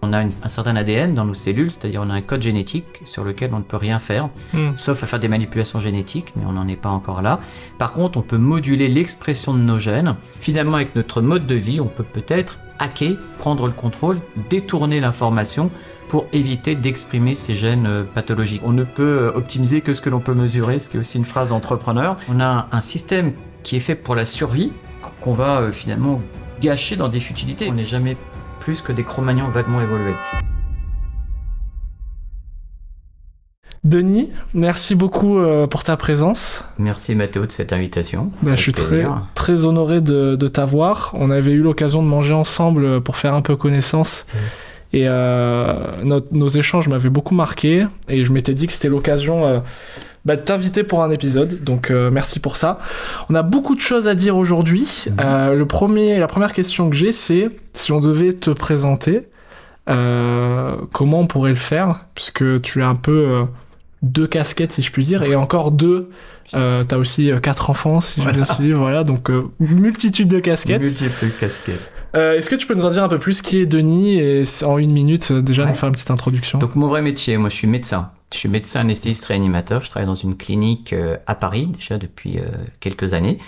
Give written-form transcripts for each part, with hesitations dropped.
On a un certain ADN dans nos cellules, c'est-à-dire on a un code génétique sur lequel on ne peut rien faire, sauf à faire des manipulations génétiques, mais on n'en est pas encore là. Par contre, on peut moduler l'expression de nos gènes. Finalement, avec notre mode de vie, on peut peut-être hacker, prendre le contrôle, détourner l'information pour éviter d'exprimer ces gènes pathologiques. On ne peut optimiser que ce que l'on peut mesurer, ce qui est aussi une phrase d'entrepreneur. On a un système qui est fait pour la survie, qu'on va finalement gâcher dans des futilités. On n'est jamais plus que des Cro-Magnons vaguement évolués. Denis, merci beaucoup pour ta présence. Merci Mathéo de cette invitation. Je suis très honoré de t'avoir. On avait eu l'occasion de manger ensemble pour faire un peu connaissance. Yes. Et nos échanges m'avaient beaucoup marqué. Et je m'étais dit que c'était l'occasion de t'inviter pour un épisode. Donc merci pour ça. On a beaucoup de choses à dire aujourd'hui. La première question que j'ai, c'est si on devait te présenter, comment on pourrait le faire, puisque tu as un peu... 2 casquettes si je puis dire, et encore 2, t'as aussi 4 enfants si j'ai bien suivi, voilà, donc multitude de casquettes. Multiples casquettes. Est-ce que tu peux nous en dire un peu plus qui est Denis, et en 1 minute déjà nous faire une petite introduction? Donc mon vrai métier, moi je suis médecin. Je suis médecin anesthésiste réanimateur, je travaille dans une clinique à Paris déjà depuis quelques années.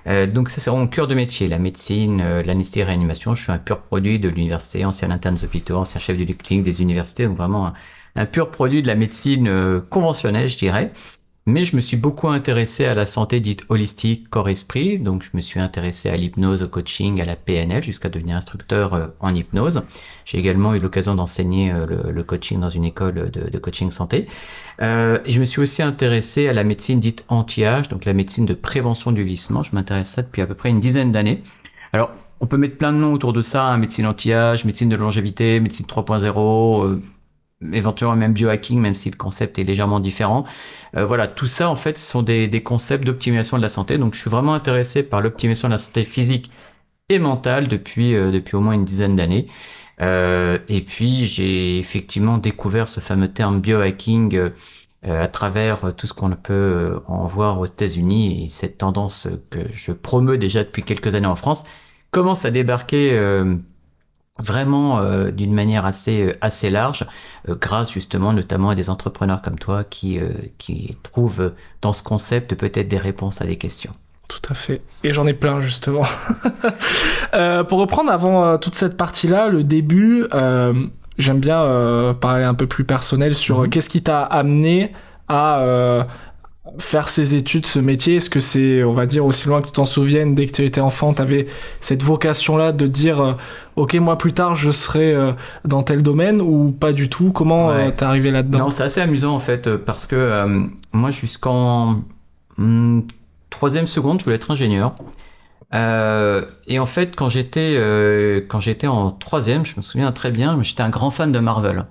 Donc ça c'est vraiment mon cœur de métier, la médecine, l'anesthésie réanimation. Je suis un pur produit de l'université, ancien interne des hôpitaux, ancien chef de clinique des universités, donc vraiment un pur produit de la médecine conventionnelle, je dirais. Mais je me suis beaucoup intéressé à la santé dite holistique, corps-esprit. Donc, je me suis intéressé à l'hypnose, au coaching, à la PNL, jusqu'à devenir instructeur en hypnose. J'ai également eu l'occasion d'enseigner le coaching dans une école de coaching santé. Et je me suis aussi intéressé à la médecine dite anti-âge, donc la médecine de prévention du vieillissement. Je m'intéresse à ça depuis à peu près une dizaine d'années. Alors, on peut mettre plein de noms autour de ça, hein, médecine anti-âge, médecine de longévité, médecine 3.0, éventuellement même biohacking, même si le concept est légèrement différent. Voilà, tout ça, en fait, ce sont des concepts d'optimisation de la santé. Donc, je suis vraiment intéressé par l'optimisation de la santé physique et mentale depuis au moins une dizaine d'années. Et puis, j'ai effectivement découvert ce fameux terme biohacking à travers tout ce qu'on peut en voir aux États-Unis, et cette tendance que je promeus déjà depuis quelques années en France commence à débarquer vraiment d'une manière assez large, grâce justement notamment à des entrepreneurs comme toi qui trouvent dans ce concept peut-être des réponses à des questions. Tout à fait. Et j'en ai plein justement. Pour reprendre avant toute cette partie-là, le début, j'aime bien parler un peu plus personnel sur qu'est-ce qui t'a amené à faire ces études, ce métier. Est-ce que c'est, on va dire, aussi loin que tu t'en souviennes, dès que tu étais enfant, tu avais cette vocation-là de dire ok, moi plus tard je serai dans tel domaine, ou pas du tout? Comment t'es arrivé là-dedans? Non, c'est assez amusant en fait, parce que moi jusqu'en 3e seconde, je voulais être ingénieur. Et en fait, quand j'étais en 3e, je me souviens très bien, j'étais un grand fan de Marvel.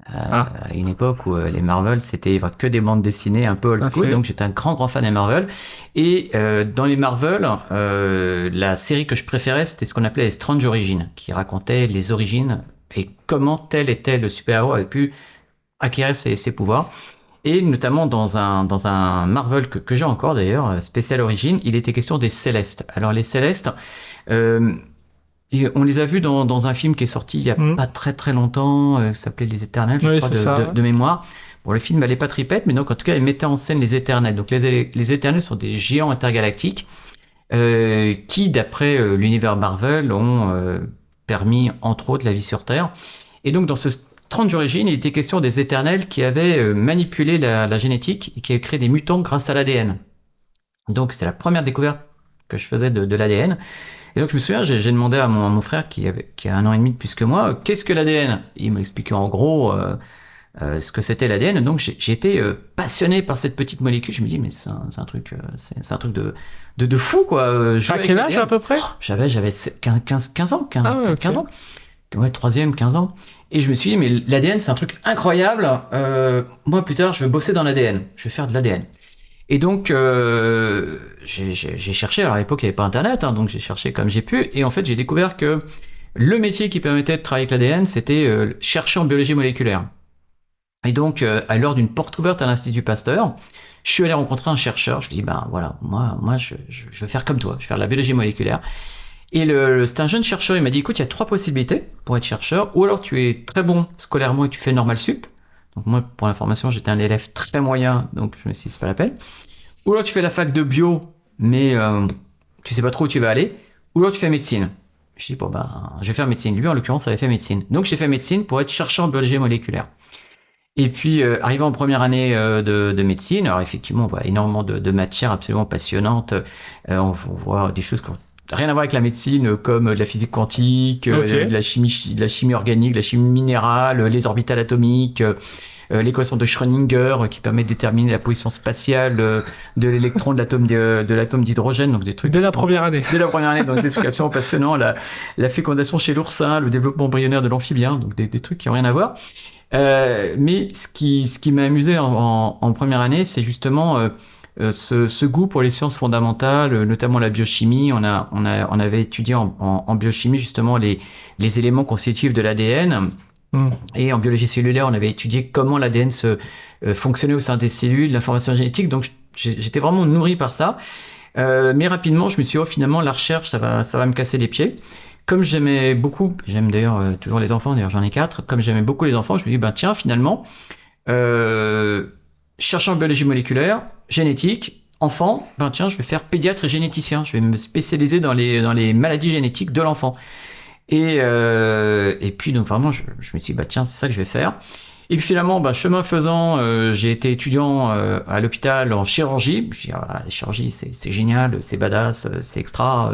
À une époque où les Marvel, c'était que des bandes dessinées un peu old school, donc j'étais un grand fan des Marvel. Et dans les Marvel, la série que je préférais, c'était ce qu'on appelait les Strange Origins, qui racontait les origines et comment tel et tel super-héros avait pu acquérir ses pouvoirs. Et notamment dans un Marvel que j'ai encore d'ailleurs, Special Origins, il était question des Célestes. Alors les Célestes, et on les a vus dans un film qui est sorti il y a pas très longtemps, qui s'appelait Les Éternels, je crois, de mémoire. Bon, le film n'allait pas tripette, mais donc en tout cas, il mettait en scène les Éternels. Donc les Éternels sont des géants intergalactiques qui, d'après l'univers Marvel, ont permis entre autres la vie sur Terre. Et donc dans ce Strange Origins, il était question des Éternels qui avaient manipulé la génétique et qui avaient créé des mutants grâce à l'ADN. Donc c'était la première découverte que je faisais de l'ADN. Et donc je me souviens, j'ai demandé à mon frère qui a 1 an et demi de plus que moi, qu'est-ce que l'ADN? Il m'a expliqué en gros ce que c'était l'ADN. Donc j'ai été passionné par cette petite molécule. Je me dis mais c'est un truc de fou quoi. À quel âge à peu près? J'avais 15 ans. 15 ans. Ouais, 3e, 15 ans. Et je me suis dit mais l'ADN c'est un truc incroyable. Moi plus tard je veux bosser dans l'ADN. Je vais faire de l'ADN. Et donc, j'ai cherché, alors à l'époque il n'y avait pas internet, hein, donc j'ai cherché comme j'ai pu, et en fait j'ai découvert que le métier qui permettait de travailler avec l'ADN, c'était chercher en biologie moléculaire. Et donc, à l'heure d'une porte ouverte à l'Institut Pasteur, je suis allé rencontrer un chercheur, je lui dis, ben voilà, moi je veux faire comme toi, je veux faire de la biologie moléculaire. Et c'était un jeune chercheur, il m'a dit, écoute, il y a 3 possibilités pour être chercheur. Ou alors tu es très bon scolairement et tu fais normal sup. Donc moi, pour l'information, j'étais un élève très moyen, donc je me suis dit, c'est pas la peine. Ou alors tu fais la fac de bio, mais tu sais pas trop où tu vas aller. Ou alors tu fais médecine. Je dis, bon ben, je vais faire médecine. Lui, en l'occurrence, avait fait médecine. Donc j'ai fait médecine pour être chercheur en biologie moléculaire. Et puis, arrivé en première année de médecine, alors effectivement, on voit énormément de matières absolument passionnantes. On voit des choses qui n'ont rien à voir avec la médecine, comme de la physique quantique, de la chimie organique, de la chimie minérale, les orbitales atomiques, l'équation de Schrödinger qui permet de déterminer la position spatiale de l'électron de l'atome d'hydrogène, donc des trucs. Dès la première année. Dès la première année, donc des trucs absolument passionnants. La fécondation chez l'oursin, le développement embryonnaire de l'amphibien, donc des trucs qui n'ont rien à voir. Mais ce qui m'a amusé en première année, c'est justement ce goût pour les sciences fondamentales, notamment la biochimie. On avait étudié en biochimie justement les éléments constitutifs de l'ADN. Et en biologie cellulaire, on avait étudié comment l'ADN fonctionnait au sein des cellules, l'information génétique. Donc j'étais vraiment nourri par ça. Mais rapidement, je me suis dit, finalement, la recherche, ça va me casser les pieds. Comme j'aimais beaucoup, j'aime d'ailleurs toujours les enfants, d'ailleurs j'en ai 4, comme j'aimais beaucoup les enfants, je me dis, tiens, finalement, cherchant en biologie moléculaire, génétique, enfant, tiens, je vais faire pédiatre et généticien, je vais me spécialiser dans les maladies génétiques de l'enfant. Et puis, donc vraiment, je me suis dit, tiens, c'est ça que je vais faire. Et puis finalement, chemin faisant, j'ai été étudiant à l'hôpital en chirurgie. Je me suis dit, la chirurgie, c'est génial, c'est badass, c'est extra.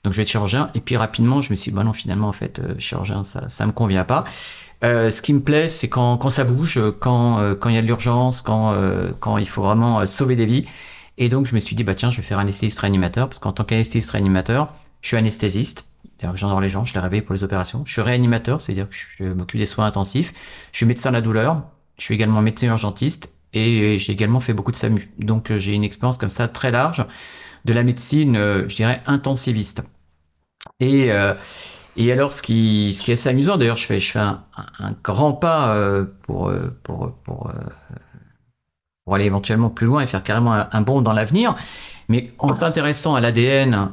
Donc je vais être chirurgien. Et puis rapidement, je me suis dit, non, finalement, en fait, chirurgien, ça me convient pas. Ce qui me plaît, c'est quand ça bouge, quand il y a de l'urgence, quand il faut vraiment sauver des vies. Et donc je me suis dit, tiens, je vais faire anesthésiste réanimateur, parce qu'en tant qu'anesthésiste réanimateur, je suis anesthésiste. C'est-à-dire que j'endors les gens, je les réveille pour les opérations. Je suis réanimateur, c'est-à-dire que je m'occupe des soins intensifs. Je suis médecin de la douleur. Je suis également médecin urgentiste. Et j'ai également fait beaucoup de SAMU. Donc j'ai une expérience comme ça très large de la médecine, je dirais, intensiviste. Et alors, ce qui est assez amusant, d'ailleurs, je fais un grand pas pour aller éventuellement plus loin et faire carrément un bond dans l'avenir. Mais en s'intéressant à l'ADN,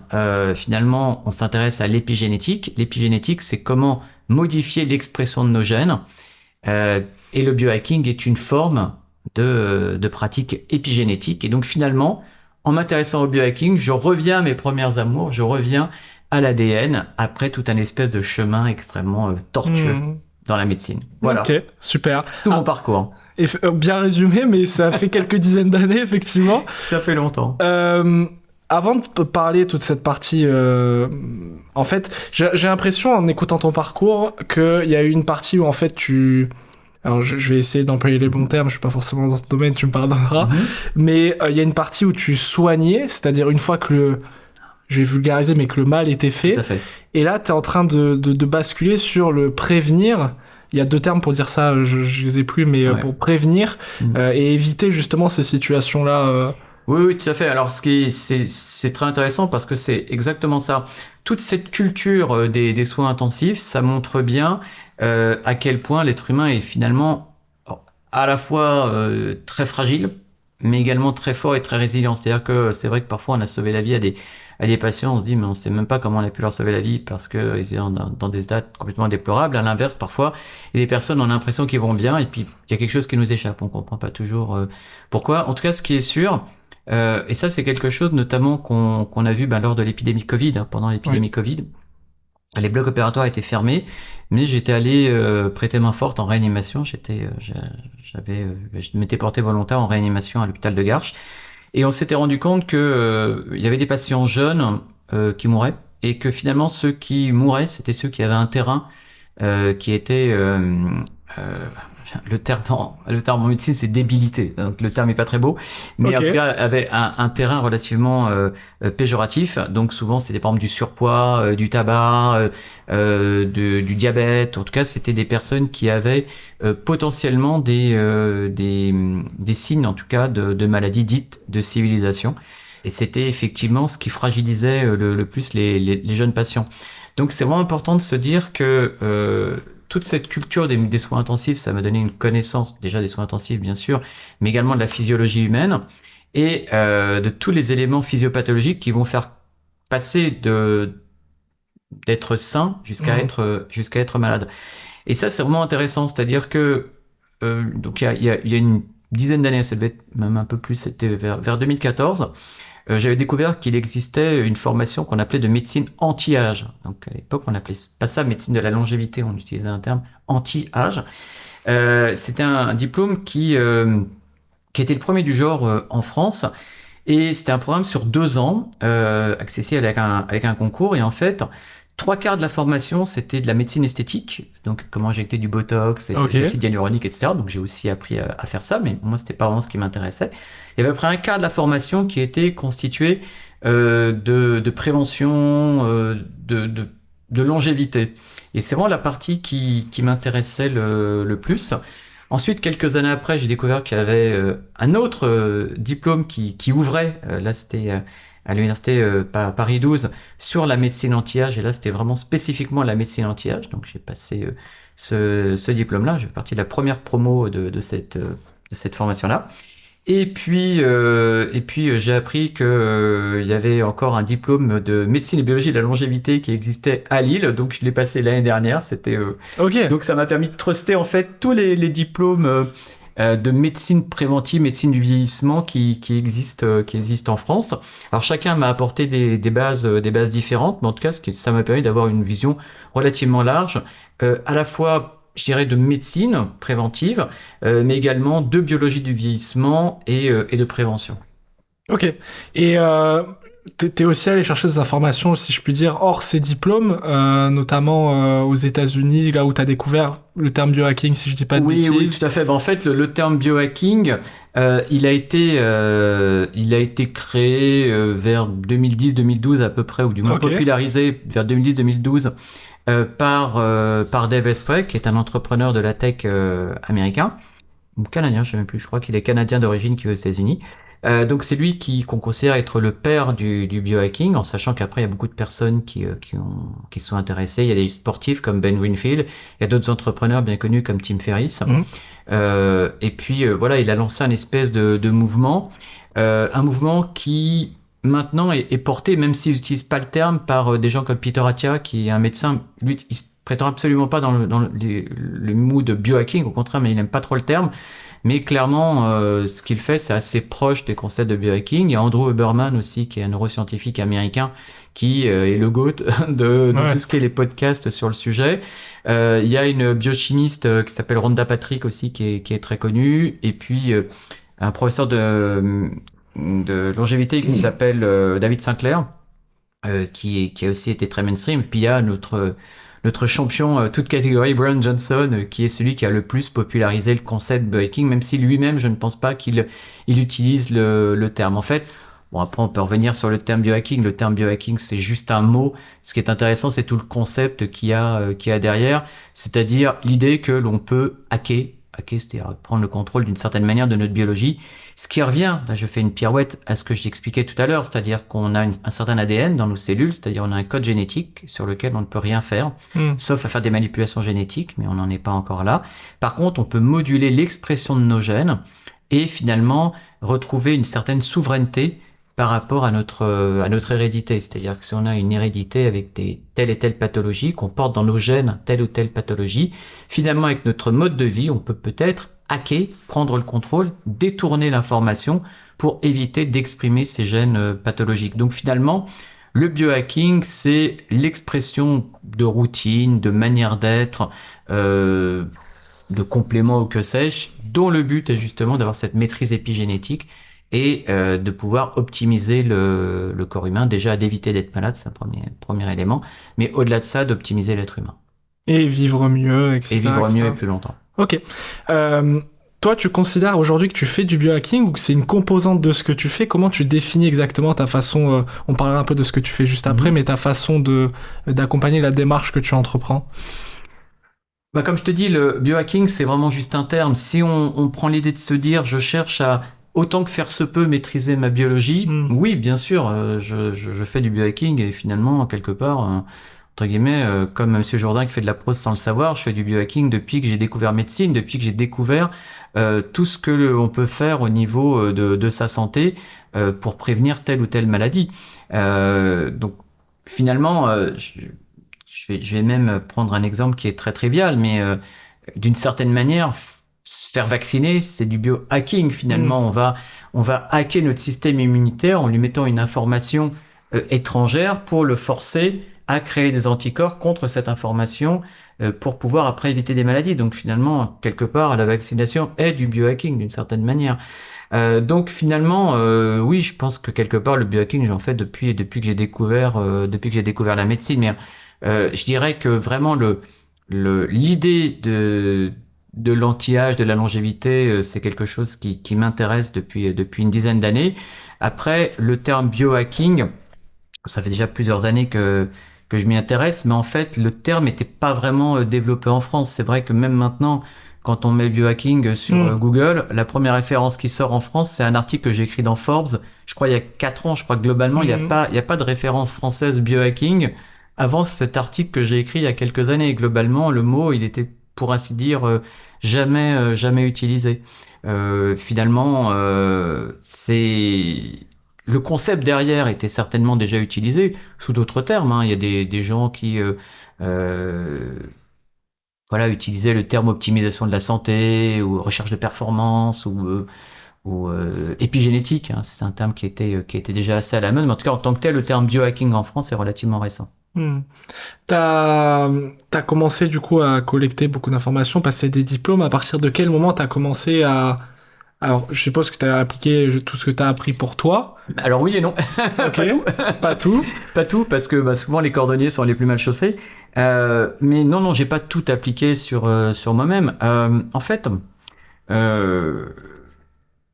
finalement, on s'intéresse à l'épigénétique. L'épigénétique, c'est comment modifier l'expression de nos gènes. Et le biohacking est une forme de pratique épigénétique. Et donc, finalement, en m'intéressant au biohacking, je reviens à mes premières amours, je reviens à l'ADN après tout un espèce de chemin extrêmement tortueux dans la médecine. Voilà. Ok, super. Tout mon parcours. Et bien résumé, mais ça fait quelques dizaines d'années, effectivement. Ça fait longtemps. Avant de parler toute cette partie, en fait, j'ai l'impression, en écoutant ton parcours, qu'il y a eu une partie où, en fait, alors, je vais essayer d'employer les bons termes, je suis pas forcément dans ce domaine, tu me pardonneras, mais il y a une partie où tu soignais, c'est-à-dire une fois que je vais vulgariser, mais que le mal était fait. Tout à fait. Et là, tu es en train de basculer sur le prévenir. Il y a 2 termes pour dire ça, je les ai plus, mais pour prévenir et éviter justement ces situations-là. Oui, tout à fait. Alors, c'est très intéressant parce que c'est exactement ça. Toute cette culture des soins intensifs, ça montre bien à quel point l'être humain est finalement à la fois très fragile, mais également très fort et très résilient. C'est-à-dire que c'est vrai que parfois on a sauvé la vie à des patients, on se dit mais on sait même pas comment on a pu leur sauver la vie parce qu'ils sont dans des états complètement déplorables. À l'inverse, parfois, il y a des personnes, on a l'impression qu'ils vont bien et puis il y a quelque chose qui nous échappe. On comprend pas toujours pourquoi. En tout cas, ce qui est sûr, et ça c'est quelque chose notamment qu'on a vu lors de l'épidémie Covid, pendant l'épidémie Covid. Les blocs opératoires étaient fermés, mais j'étais allé prêter main forte en réanimation. Je m'étais porté volontaire en réanimation à l'hôpital de Garches. Et on s'était rendu compte que il y avait des patients jeunes qui mouraient et que finalement ceux qui mouraient, c'était ceux qui avaient un terrain qui était le terme en médecine c'est débilité, donc le terme est pas très beau, mais en tout cas avait un terrain relativement péjoratif. Donc souvent c'était par exemple du surpoids, du tabac, du diabète. En tout cas c'était des personnes qui avaient potentiellement des signes en tout cas de maladies dites de civilisation. Et c'était effectivement ce qui fragilisait le plus les jeunes patients. Donc c'est vraiment important de se dire que toute cette culture des soins intensifs, ça m'a donné une connaissance déjà des soins intensifs bien sûr, mais également de la physiologie humaine et de tous les éléments physiopathologiques qui vont faire passer d'être sain jusqu'à être malade. Et ça, c'est vraiment intéressant. C'est-à-dire que donc il y a une dizaine d'années, ça devait être même un peu plus, c'était vers 2014. J'avais découvert qu'il existait une formation qu'on appelait de médecine anti-âge. Donc à l'époque, on n'appelait pas ça médecine de la longévité, on utilisait un terme anti-âge. C'était un diplôme qui était le premier du genre en France. Et c'était un programme sur 2 ans, accessible avec un concours. Et en fait, 3 quarts de la formation, c'était de la médecine esthétique. Donc, comment injecter du botox, et de l'acide hyaluronique, etc. Donc, j'ai aussi appris à faire ça, mais moi, c'était pas vraiment ce qui m'intéressait. Il y avait à peu près un quart de la formation qui était constituée de prévention, de longévité. Et c'est vraiment la partie qui m'intéressait le plus. Ensuite, quelques années après, j'ai découvert qu'il y avait un autre diplôme qui ouvrait. Là, c'était à l'université Paris 12 sur la médecine anti-âge. Et là, c'était vraiment spécifiquement la médecine anti-âge. Donc, j'ai passé ce diplôme-là. J'ai fait partie de la première promo de cette formation-là. Et puis j'ai appris que il y avait encore un diplôme de médecine et biologie de la longévité qui existait à Lille, donc je l'ai passé l'année dernière. C'était donc ça m'a permis de truster en fait tous les diplômes de médecine préventive, médecine du vieillissement qui existent en France. Alors chacun m'a apporté des bases différentes, mais en tout cas ça m'a permis d'avoir une vision relativement large, à la fois je dirais de médecine préventive, mais également de biologie du vieillissement et de prévention. Ok. Et t'es aussi allé chercher des informations, si je puis dire, hors ces diplômes, notamment aux États-Unis, là où t'as découvert le terme biohacking, si je dis pas de bêtises. Oui, tout à fait. En fait, le terme biohacking, il a été créé vers 2010-2012 à peu près, ou du moins popularisé vers 2010-2012. Par Dave Asprey, qui est un entrepreneur de la tech américain, ou canadien, je ne sais même plus, je crois qu'il est canadien d'origine qui est aux États-Unis. Donc c'est lui qu'on considère être le père du biohacking, en sachant qu'après il y a beaucoup de personnes qui sont intéressées. Il y a des sportifs comme Ben Greenfield, il y a d'autres entrepreneurs bien connus comme Tim Ferriss. Et puis voilà, il a lancé un espèce de mouvement, un mouvement qui maintenant est porté, même s'ils n'utilisent pas le terme, par des gens comme Peter Attia, qui est un médecin. Lui, il se prétend absolument pas dans le mood biohacking, au contraire, mais il n'aime pas trop le terme. Mais clairement, ce qu'il fait, c'est assez proche des concepts de biohacking. Il y a Andrew Huberman aussi, qui est un neuroscientifique américain, qui est le GOAT de tout ce qui est les podcasts sur le sujet. Il y a une biochimiste qui s'appelle Rhonda Patrick aussi, qui est très connue. Et puis, un professeur de longévité qui s'appelle David Sinclair, qui a aussi été très mainstream. Puis il y a notre champion toute catégorie, Brian Johnson, qui est celui qui a le plus popularisé le concept biohacking, même si lui-même, je ne pense pas qu'il utilise le terme. En fait, bon, après on peut revenir sur le terme biohacking. Le terme biohacking, c'est juste un mot. Ce qui est intéressant, c'est tout le concept qu'il y a derrière, c'est-à-dire l'idée que l'on peut hacker, c'est-à-dire prendre le contrôle d'une certaine manière de notre biologie. Ce qui revient, là je fais une pirouette à ce que j'expliquais tout à l'heure, c'est-à-dire qu'on a un certain ADN dans nos cellules, c'est-à-dire on a un code génétique sur lequel on ne peut rien faire, sauf à faire des manipulations génétiques, mais on n'en est pas encore là. Par contre, on peut moduler l'expression de nos gènes et finalement retrouver une certaine souveraineté par rapport à notre hérédité. C'est-à-dire que si on a une hérédité avec telle et telle pathologie, qu'on porte dans nos gènes telle ou telle pathologie, finalement avec notre mode de vie, on peut peut-être hacker, prendre le contrôle, détourner l'information pour éviter d'exprimer ces gènes pathologiques. Donc finalement, le biohacking, c'est l'expression de routine, de manière d'être, de compléments ou que sais-je, dont le but est justement d'avoir cette maîtrise épigénétique et de pouvoir optimiser le corps humain, déjà d'éviter d'être malade, c'est un premier élément, mais au-delà de ça, d'optimiser l'être humain. Et vivre mieux, etc. Et vivre mieux et plus longtemps. Ok. Toi, tu considères aujourd'hui que tu fais du biohacking ou que c'est une composante de ce que tu fais? Comment tu définis exactement ta façon, on parlera un peu de ce que tu fais juste après, mais ta façon d'accompagner la démarche que tu entreprends? Bah, comme je te dis, le biohacking, c'est vraiment juste un terme. Si on prend l'idée de se dire, je cherche à autant que faire se peut maîtriser ma biologie, oui, bien sûr, je fais du biohacking et finalement, quelque part, entre guillemets, comme M. Jourdain qui fait de la prose sans le savoir, je fais du biohacking depuis que j'ai découvert médecine, depuis que j'ai découvert tout ce que l'on peut faire au niveau de sa santé pour prévenir telle ou telle maladie. Donc, finalement, je vais même prendre un exemple qui est très trivial, mais d'une certaine manière, se faire vacciner, c'est du biohacking finalement. On va hacker notre système immunitaire en lui mettant une information étrangère pour le forcer à créer des anticorps contre cette information pour pouvoir après éviter des maladies. Donc finalement, quelque part, la vaccination est du biohacking d'une certaine manière. Donc finalement, oui, je pense que quelque part le biohacking, j'en fais depuis que j'ai découvert la médecine. Mais je dirais que vraiment l'idée de l'anti-âge, de la longévité, c'est quelque chose qui m'intéresse depuis une dizaine d'années. Après, le terme biohacking, ça fait déjà plusieurs années que je m'y intéresse, mais en fait, le terme n'était pas vraiment développé en France. C'est vrai que même maintenant, quand on met biohacking sur Google, la première référence qui sort en France, c'est un article que j'ai écrit dans Forbes. Je crois il y a 4 ans, je crois que globalement, il n'y a pas de référence française biohacking avant cet article que j'ai écrit il y a quelques années. Globalement, le mot, il était, pour ainsi dire, jamais utilisé. Finalement, c'est... Le concept derrière était certainement déjà utilisé sous d'autres termes. Hein. Il y a des gens qui voilà, utilisaient le terme optimisation de la santé ou recherche de performance ou épigénétique. Hein. C'est un terme qui était déjà assez à la mode. Mais en tout cas, en tant que tel, le terme biohacking en France est relativement récent. T'as commencé du coup à collecter beaucoup d'informations, passer des diplômes. À partir de quel moment t'as commencé à... Alors, je suppose que t'as appliqué tout ce que t'as appris pour toi. Alors oui et non. Ok, pas tout. Pas tout, parce que souvent les cordonniers sont les plus mal chaussés. Mais non, j'ai pas tout appliqué sur moi-même. En fait,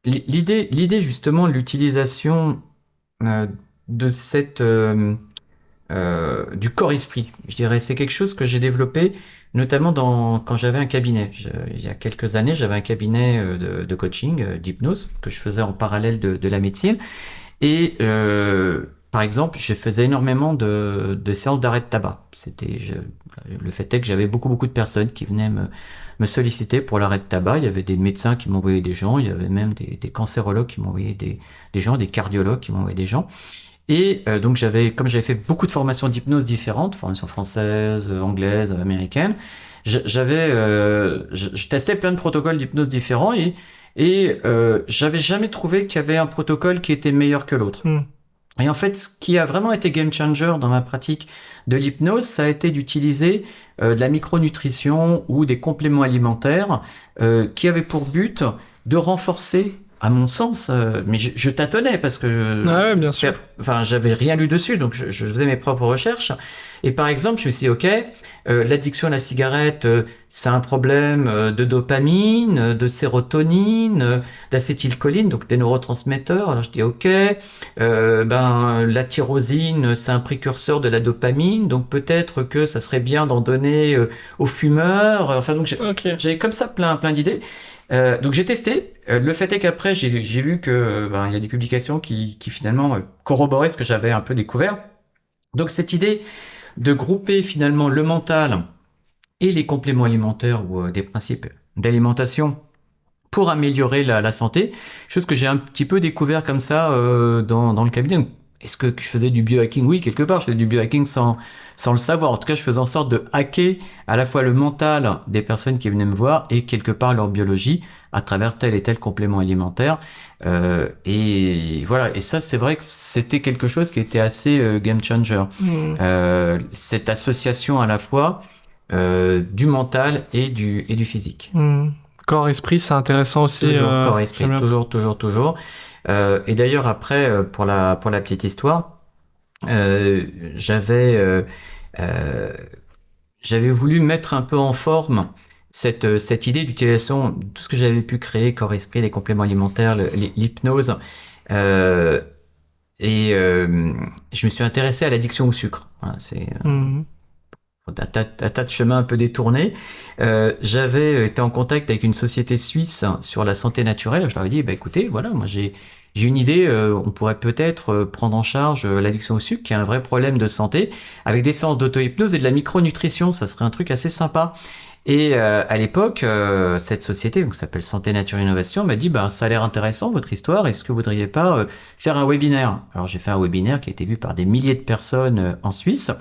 l'idée justement de l'utilisation de cette du corps-esprit, je dirais, c'est quelque chose que j'ai développé notamment quand j'avais un cabinet. Il y a quelques années, j'avais un cabinet de coaching, d'hypnose, que je faisais en parallèle de la médecine. Et par exemple, je faisais énormément de séances d'arrêt de tabac. Le fait est que j'avais beaucoup de personnes qui venaient me solliciter pour l'arrêt de tabac. Il y avait des médecins qui m'envoyaient des gens, il y avait même des cancérologues qui m'envoyaient des gens, des cardiologues qui m'envoyaient des gens. Et donc comme j'avais fait beaucoup de formations d'hypnose différentes, formations françaises, anglaises, américaines, je testais plein de protocoles d'hypnose différents et j'avais jamais trouvé qu'il y avait un protocole qui était meilleur que l'autre. Et en fait, ce qui a vraiment été game changer dans ma pratique de l'hypnose, ça a été d'utiliser de la micronutrition ou des compléments alimentaires qui avaient pour but de renforcer, à mon sens, mais je tâtonnais parce que ouais, bien sûr. Enfin, j'avais rien lu dessus, donc je faisais mes propres recherches. Et par exemple, je me suis dit, ok, l'addiction à la cigarette, c'est un problème de dopamine, de sérotonine, d'acétylcholine, donc des neurotransmetteurs. Alors je dis, ok, la tyrosine, c'est un précurseur de la dopamine, donc peut-être que ça serait bien d'en donner aux fumeurs. Enfin, donc j'avais comme ça plein d'idées. Donc j'ai testé. Le fait est qu'après j'ai lu que il y a des publications qui finalement corroboraient ce que j'avais un peu découvert. Donc cette idée de grouper finalement le mental et les compléments alimentaires ou des principes d'alimentation pour améliorer la santé, chose que j'ai un petit peu découvert comme ça dans le cabinet. Est-ce que je faisais du biohacking? Oui, quelque part, je faisais du biohacking sans le savoir. En tout cas, je faisais en sorte de hacker à la fois le mental des personnes qui venaient me voir et quelque part leur biologie à travers tel et tel complément alimentaire. Et voilà. Et ça, c'est vrai que c'était quelque chose qui était assez game changer. Cette association à la fois du mental et du physique. Corps-esprit, c'est intéressant aussi. Toujours corps-esprit, toujours. Et d'ailleurs après pour la petite histoire, j'avais voulu mettre un peu en forme cette idée d'utilisation de tout ce que j'avais pu créer, corps-esprit, les compléments alimentaires, l'hypnose, et je me suis intéressé à l'addiction au sucre. Voilà, c'est un tas de chemins un peu détournés. J'avais été en contact avec une société suisse sur la santé naturelle. Je leur ai dit, écoutez, voilà, moi j'ai une idée, on pourrait peut-être prendre en charge l'addiction au sucre, qui est un vrai problème de santé, avec des séances d'auto-hypnose et de la micronutrition. Ça serait un truc assez sympa. Et à l'époque, cette société, donc, qui s'appelle Santé Nature Innovation, m'a dit, ça a l'air intéressant votre histoire, est-ce que vous voudriez pas faire un webinaire? Alors j'ai fait un webinaire qui a été vu par des milliers de personnes en Suisse.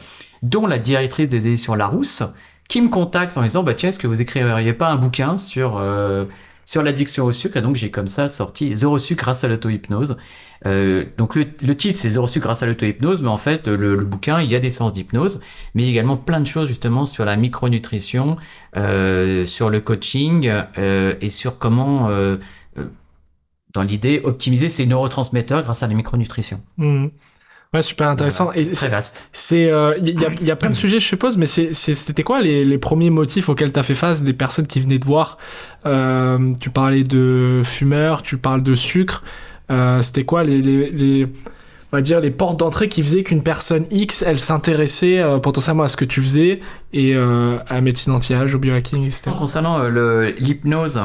dont la directrice des éditions Larousse, qui me contacte en disant bah tiens, est-ce que vous écririez pas un bouquin sur l'addiction au sucre? Et donc j'ai comme ça sorti Zéro sucre grâce à l'auto-hypnose. Donc le titre c'est Zéro sucre grâce à l'auto-hypnose, mais en fait le bouquin il y a des séances d'hypnose, mais il y a également plein de choses justement sur la micronutrition, sur le coaching et sur comment dans l'idée optimiser ses neurotransmetteurs grâce à la micronutrition. Ouais, super intéressant. Voilà, Et très vaste. il y a plein de sujets, je suppose, mais c'était quoi les premiers motifs auxquels tu as fait face des personnes qui venaient te voir? Tu parlais de fumeurs, tu parles de sucre. C'était quoi on va dire, les portes d'entrée qui faisaient qu'une personne X, elle s'intéressait potentiellement à ce que tu faisais et à la médecine anti-âge, au biohacking, etc. Concernant l'hypnose,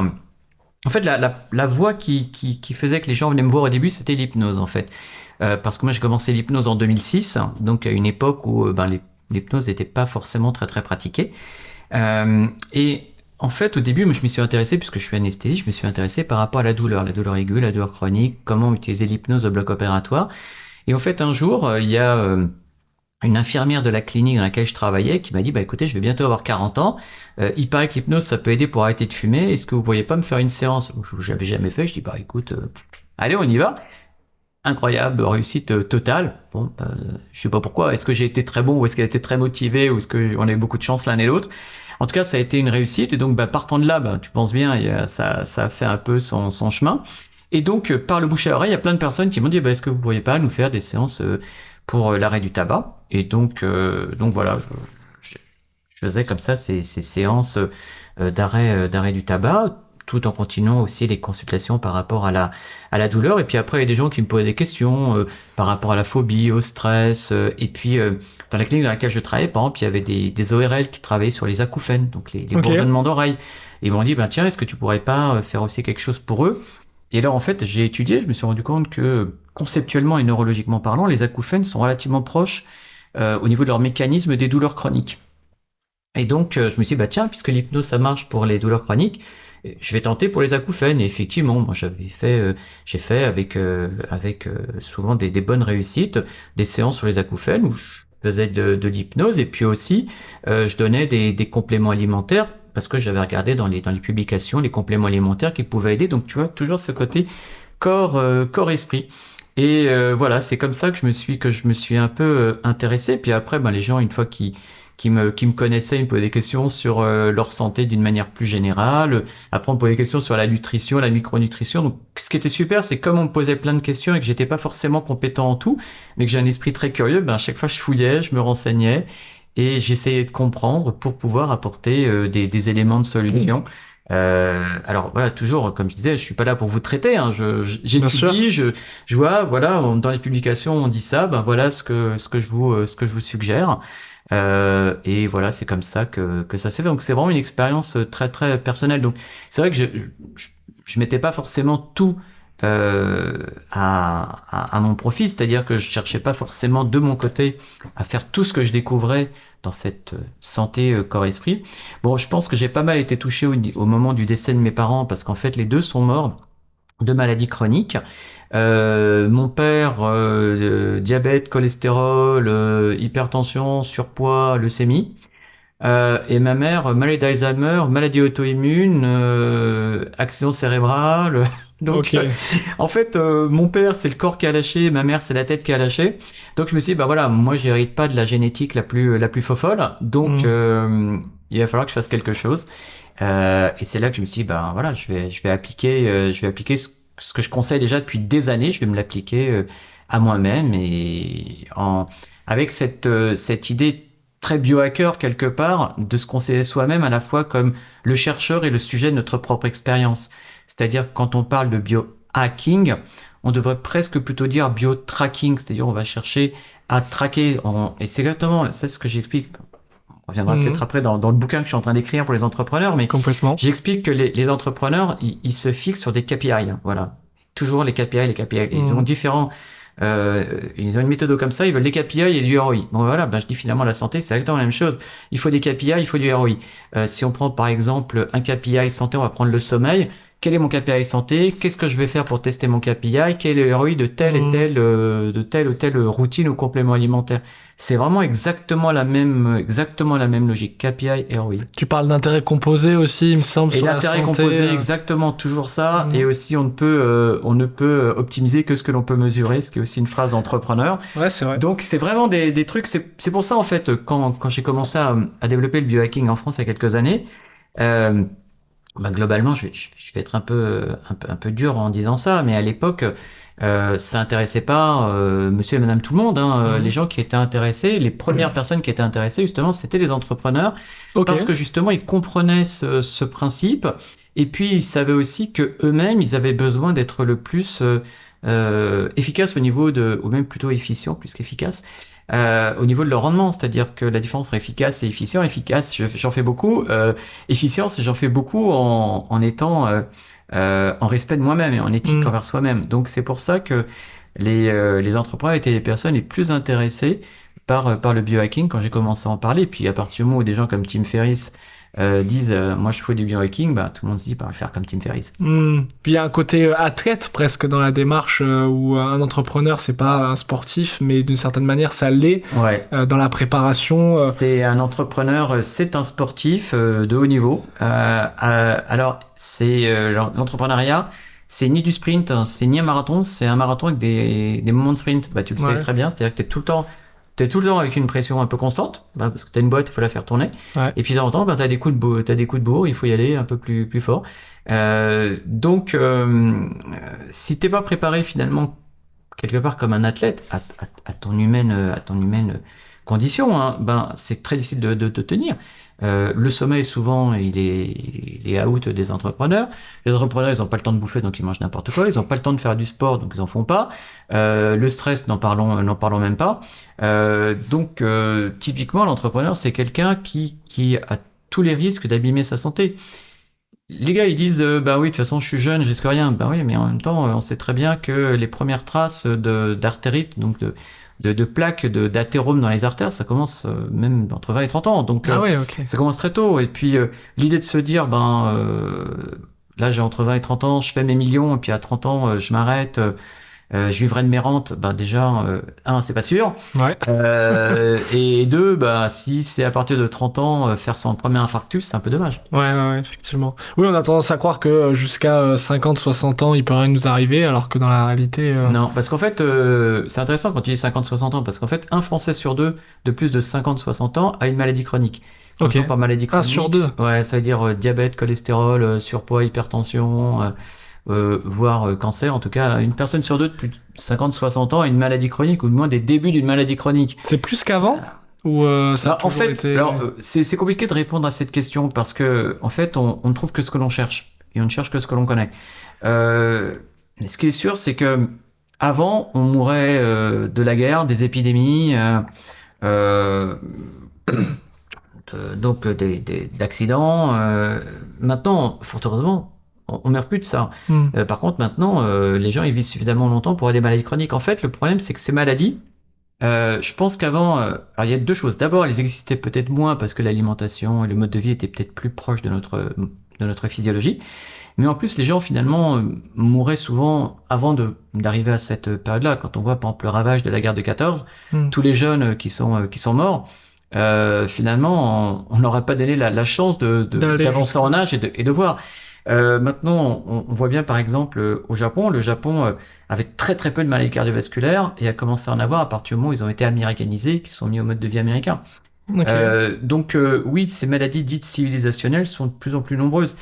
en fait, la voie qui faisait que les gens venaient me voir au début, c'était l'hypnose, en fait. Parce que moi, j'ai commencé l'hypnose en 2006, donc à une époque où l'hypnose n'était pas forcément très, très pratiquée. Et en fait, au début, moi, je m'y suis intéressé, puisque je suis anesthésiste, je me suis intéressé par rapport à la douleur aiguë, la douleur chronique, comment utiliser l'hypnose au bloc opératoire. Et en fait, un jour, il y a une infirmière de la clinique dans laquelle je travaillais qui m'a dit bah écoutez, je vais bientôt avoir 40 ans, il paraît que l'hypnose ça peut aider pour arrêter de fumer, est-ce que vous pourriez pas me faire une séance? J'avais jamais fait, je dis bah écoute, allez on y va. Incroyable, réussite totale. Bon, je sais pas pourquoi, est-ce que j'ai été très bon ou est-ce qu'elle était très motivée ou est-ce qu'on a eu beaucoup de chance l'un et l'autre? En tout cas, ça a été une réussite et donc partant de là, tu penses bien, ça a fait un peu son chemin. Et donc, par le bouche à oreille, il y a plein de personnes qui m'ont dit est-ce que vous pourriez pas nous faire des séances pour l'arrêt du tabac? Et donc voilà, je faisais comme ça ces séances d'arrêt du tabac, tout en continuant aussi les consultations par rapport à la douleur. Et puis après, il y a des gens qui me posaient des questions par rapport à la phobie, au stress. Et puis, dans la clinique dans laquelle je travaillais, par exemple, il y avait des ORL qui travaillaient sur les acouphènes, donc les bourdonnements d'oreilles. Et ils m'ont dit, tiens, est-ce que tu pourrais pas faire aussi quelque chose pour eux? Et alors, en fait, j'ai étudié, je me suis rendu compte que, conceptuellement et neurologiquement parlant, les acouphènes sont relativement proches au niveau de leur mécanisme des douleurs chroniques. Et donc, je me suis dit, tiens, puisque l'hypnose, ça marche pour les douleurs chroniques, je vais tenter pour les acouphènes. Et effectivement, moi, j'ai fait avec souvent des bonnes réussites, des séances sur les acouphènes où je faisais de l'hypnose et puis aussi, je donnais des compléments alimentaires parce que j'avais regardé dans les publications les compléments alimentaires qui pouvaient aider. Donc, tu vois, toujours ce côté corps-esprit. Et voilà, c'est comme ça que je me suis un peu intéressé. Puis après, les gens, une fois qui me connaissaient, ils me posaient des questions sur leur santé d'une manière plus générale. Après, on me posait des questions sur la nutrition, la micronutrition. Donc, ce qui était super, c'est comme on me posait plein de questions et que j'étais pas forcément compétent en tout, mais que j'ai un esprit très curieux, à chaque fois, je fouillais, je me renseignais et j'essayais de comprendre pour pouvoir apporter des éléments de solution. Alors voilà, toujours, comme je disais, je suis pas là pour vous traiter, j'étudie, je vois, voilà, dans les publications, on dit ça, voilà ce que je vous suggère. Et voilà, c'est comme ça que ça s'est fait. Donc c'est vraiment une expérience très très personnelle. Donc c'est vrai que je mettais pas forcément tout à mon profit, c'est-à-dire que je cherchais pas forcément de mon côté à faire tout ce que je découvrais dans cette santé corps-esprit. Bon, je pense que j'ai pas mal été touché au moment du décès de mes parents parce qu'en fait les deux sont morts de maladies chroniques. Mon père, diabète, cholestérol, hypertension, surpoids, leucémie. Et ma mère, maladie d'Alzheimer, maladie auto-immune, accident cérébral. Donc, en fait, mon père, c'est le corps qui a lâché, ma mère, c'est la tête qui a lâché. Donc, je me suis dit, voilà, moi, j'hérite pas de la génétique la plus fofolle. Donc, il va falloir que je fasse quelque chose. Et c'est là que je me suis dit, voilà, je vais appliquer ce que je conseille déjà depuis des années. Je vais me l'appliquer à moi-même et avec cette idée très biohacker quelque part de se considérer soi-même à la fois comme le chercheur et le sujet de notre propre expérience. C'est-à-dire que quand on parle de biohacking, on devrait presque plutôt dire biotracking, c'est-à-dire on va chercher à traquer, et c'est exactement, c'est ce que j'explique, on reviendra peut-être après dans le bouquin que je suis en train d'écrire pour les entrepreneurs, mais complètement. J'explique que les entrepreneurs, ils se fixent sur des KPI, voilà. Toujours les KPI. Ils ont différents... ils ont une méthode comme ça, ils veulent des KPI et du ROI. Bon voilà, je dis finalement la santé, c'est exactement la même chose. Il faut des KPI, il faut du ROI. Si on prend par exemple un KPI santé, on va prendre le sommeil. quel est mon KPI santé, qu'est-ce que je vais faire pour tester mon KPI, quel est le ROI de telle ou telle routine ou complément alimentaire. C'est vraiment exactement la même logique, KPI et ROI. Tu parles d'intérêt composé aussi, il me semble, Et sur la l'intérêt santé. composé, exactement, toujours ça. Et aussi, on ne peut optimiser que ce que l'on peut mesurer, ce qui est aussi une phrase d'entrepreneur. Ouais, c'est vrai. Donc, c'est vraiment des trucs. C'est pour ça, en fait, quand j'ai commencé à développer le biohacking en France il y a quelques années, globalement, je vais être un peu dur en disant ça, mais à l'époque, ça intéressait pas monsieur et madame tout le monde. Les gens qui étaient intéressés, les premières personnes qui étaient intéressées, justement, c'était les entrepreneurs. Parce que, justement, ils comprenaient ce principe. Et puis, ils savaient aussi que eux-mêmes, ils avaient besoin d'être le plus efficace au niveau ou même plutôt efficient, plus qu'efficace, au niveau de leur rendement. C'est-à-dire que la différence entre efficace et efficient, efficace, j'en fais beaucoup. Efficience, j'en fais beaucoup en étant en respect de moi-même et en éthique envers soi-même. Donc, c'est pour ça que les entrepreneurs étaient les personnes les plus intéressées par le biohacking quand j'ai commencé à en parler. Puis, à partir du moment où des gens comme Tim Ferriss disent moi je fais du biohacking, tout le monde se dit faire comme Tim Ferriss. Puis il y a un côté athlète presque dans la démarche où un entrepreneur c'est pas un sportif, mais d'une certaine manière ça l'est. Dans la préparation. C'est un entrepreneur, c'est un sportif de haut niveau. Alors l'entrepreneuriat, c'est ni du sprint, c'est ni un marathon, c'est un marathon avec des moments de sprint. Tu le sais très bien, c'est-à-dire que t'es tout le temps avec une pression un peu constante, parce que t'as une boîte, il faut la faire tourner. Et puis de temps en temps, t'as des coups de bourre, il faut y aller un peu plus fort. Donc, si t'es pas préparé finalement quelque part comme un athlète à ton humaine condition, c'est très difficile de tenir. Le sommeil, souvent, il est out des entrepreneurs. Les entrepreneurs, ils n'ont pas le temps de bouffer, donc ils mangent n'importe quoi. Ils n'ont pas le temps de faire du sport, donc ils en font pas. Le stress, n'en parlons même pas. Donc, typiquement, l'entrepreneur, c'est quelqu'un qui a tous les risques d'abîmer sa santé. Les gars, ils disent, oui, de toute façon, je suis jeune, je risque rien. Oui, mais en même temps, on sait très bien que les premières traces d'artérite, donc de plaques, d'athérome dans les artères, ça commence même entre 20 et 30 ans. Donc, ça commence très tôt. Et puis, l'idée de se dire, là, j'ai entre 20 et 30 ans, je fais mes millions, et puis à 30 ans, je m'arrête, je vivrai de mes rentes. Déjà, c'est pas sûr. Et deux, si c'est à partir de 30 ans, faire son premier infarctus, c'est un peu dommage. Ouais, effectivement. Oui, on a tendance à croire que jusqu'à 50, 60 ans, il peut rien nous arriver, alors que dans la réalité... Non, parce qu'en fait, c'est intéressant quand tu dis 50, 60 ans, parce qu'en fait, un Français sur deux de plus de 50, 60 ans a une maladie chronique. Par maladie chronique, 1 sur 2. Ouais, ça veut dire diabète, cholestérol, surpoids, hypertension... voire cancer, en tout cas, une personne sur deux de plus de 50-60 ans a une maladie chronique, ou du moins des débuts d'une maladie chronique. C'est plus qu'avant ou ça a en fait, été... c'est compliqué de répondre à cette question parce que, en fait, on ne trouve que ce que l'on cherche et on ne cherche que ce que l'on connaît. Mais ce qui est sûr, c'est que avant, on mourait de la guerre, des épidémies, donc d'accidents. Maintenant, fort heureusement, on meurt plus de ça. Par contre, maintenant, les gens ils vivent suffisamment longtemps pour avoir des maladies chroniques. En fait, le problème, c'est que ces maladies, je pense qu'avant, alors il y a deux choses. D'abord, elles existaient peut-être moins parce que l'alimentation et le mode de vie étaient peut-être plus proches de notre physiologie. Mais en plus, les gens finalement mouraient souvent avant d'arriver à cette période-là. Quand on voit par exemple le ravage de la guerre de 14, tous les jeunes qui sont morts. Finalement, on n'aurait pas donné la chance d'avancer en âge et de voir. Maintenant, on voit bien par exemple au Japon, le Japon avait très très peu de maladies cardiovasculaires et a commencé à en avoir à partir du moment où ils ont été américanisés, qu'ils sont mis au mode de vie américain. Donc oui, ces maladies dites civilisationnelles sont de plus en plus nombreuses.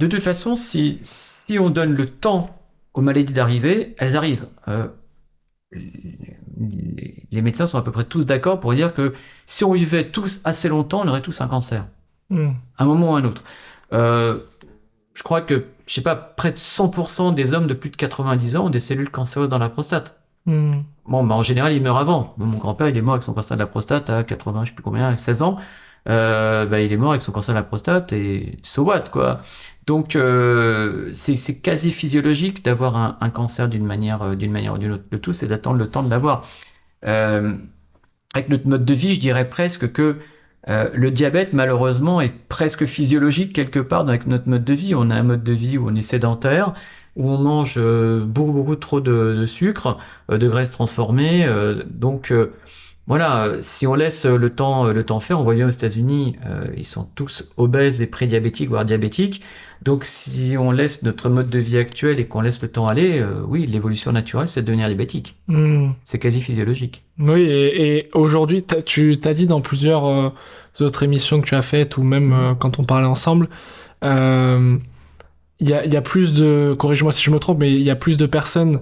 De toute façon, si on donne le temps aux maladies d'arriver, elles arrivent. Les médecins sont à peu près tous d'accord pour dire que si on vivait tous assez longtemps, on aurait tous un cancer. À un moment ou à un autre. Je crois que, je sais pas, près de 100% des hommes de plus de 90 ans ont des cellules cancéreuses dans la prostate. En général, ils meurent avant. Mon grand-père, il est mort avec son cancer de la prostate à 80, je sais plus combien, à 16 ans. Il est mort avec son cancer de la prostate et so what, quoi. Donc, c'est quasi physiologique d'avoir un cancer d'une manière ou d'une autre. Le tout, c'est d'attendre le temps de l'avoir. Avec notre mode de vie, je dirais presque que Le diabète, malheureusement, est presque physiologique quelque part dans notre mode de vie. On a un mode de vie où on est sédentaire, où on mange beaucoup trop de sucre, de graisses transformées. Voilà, si on laisse le temps faire, on voit bien aux États-Unis, ils sont tous obèses et prédiabétiques, voire diabétiques. Donc, si on laisse notre mode de vie actuel et qu'on laisse le temps aller, oui, l'évolution naturelle, c'est de devenir diabétique. C'est quasi physiologique. Oui, et aujourd'hui, tu t'as dit dans plusieurs autres émissions que tu as faites, ou même quand on parlait ensemble, il y a plus de, corrige-moi si je me trompe, mais il y a plus de personnes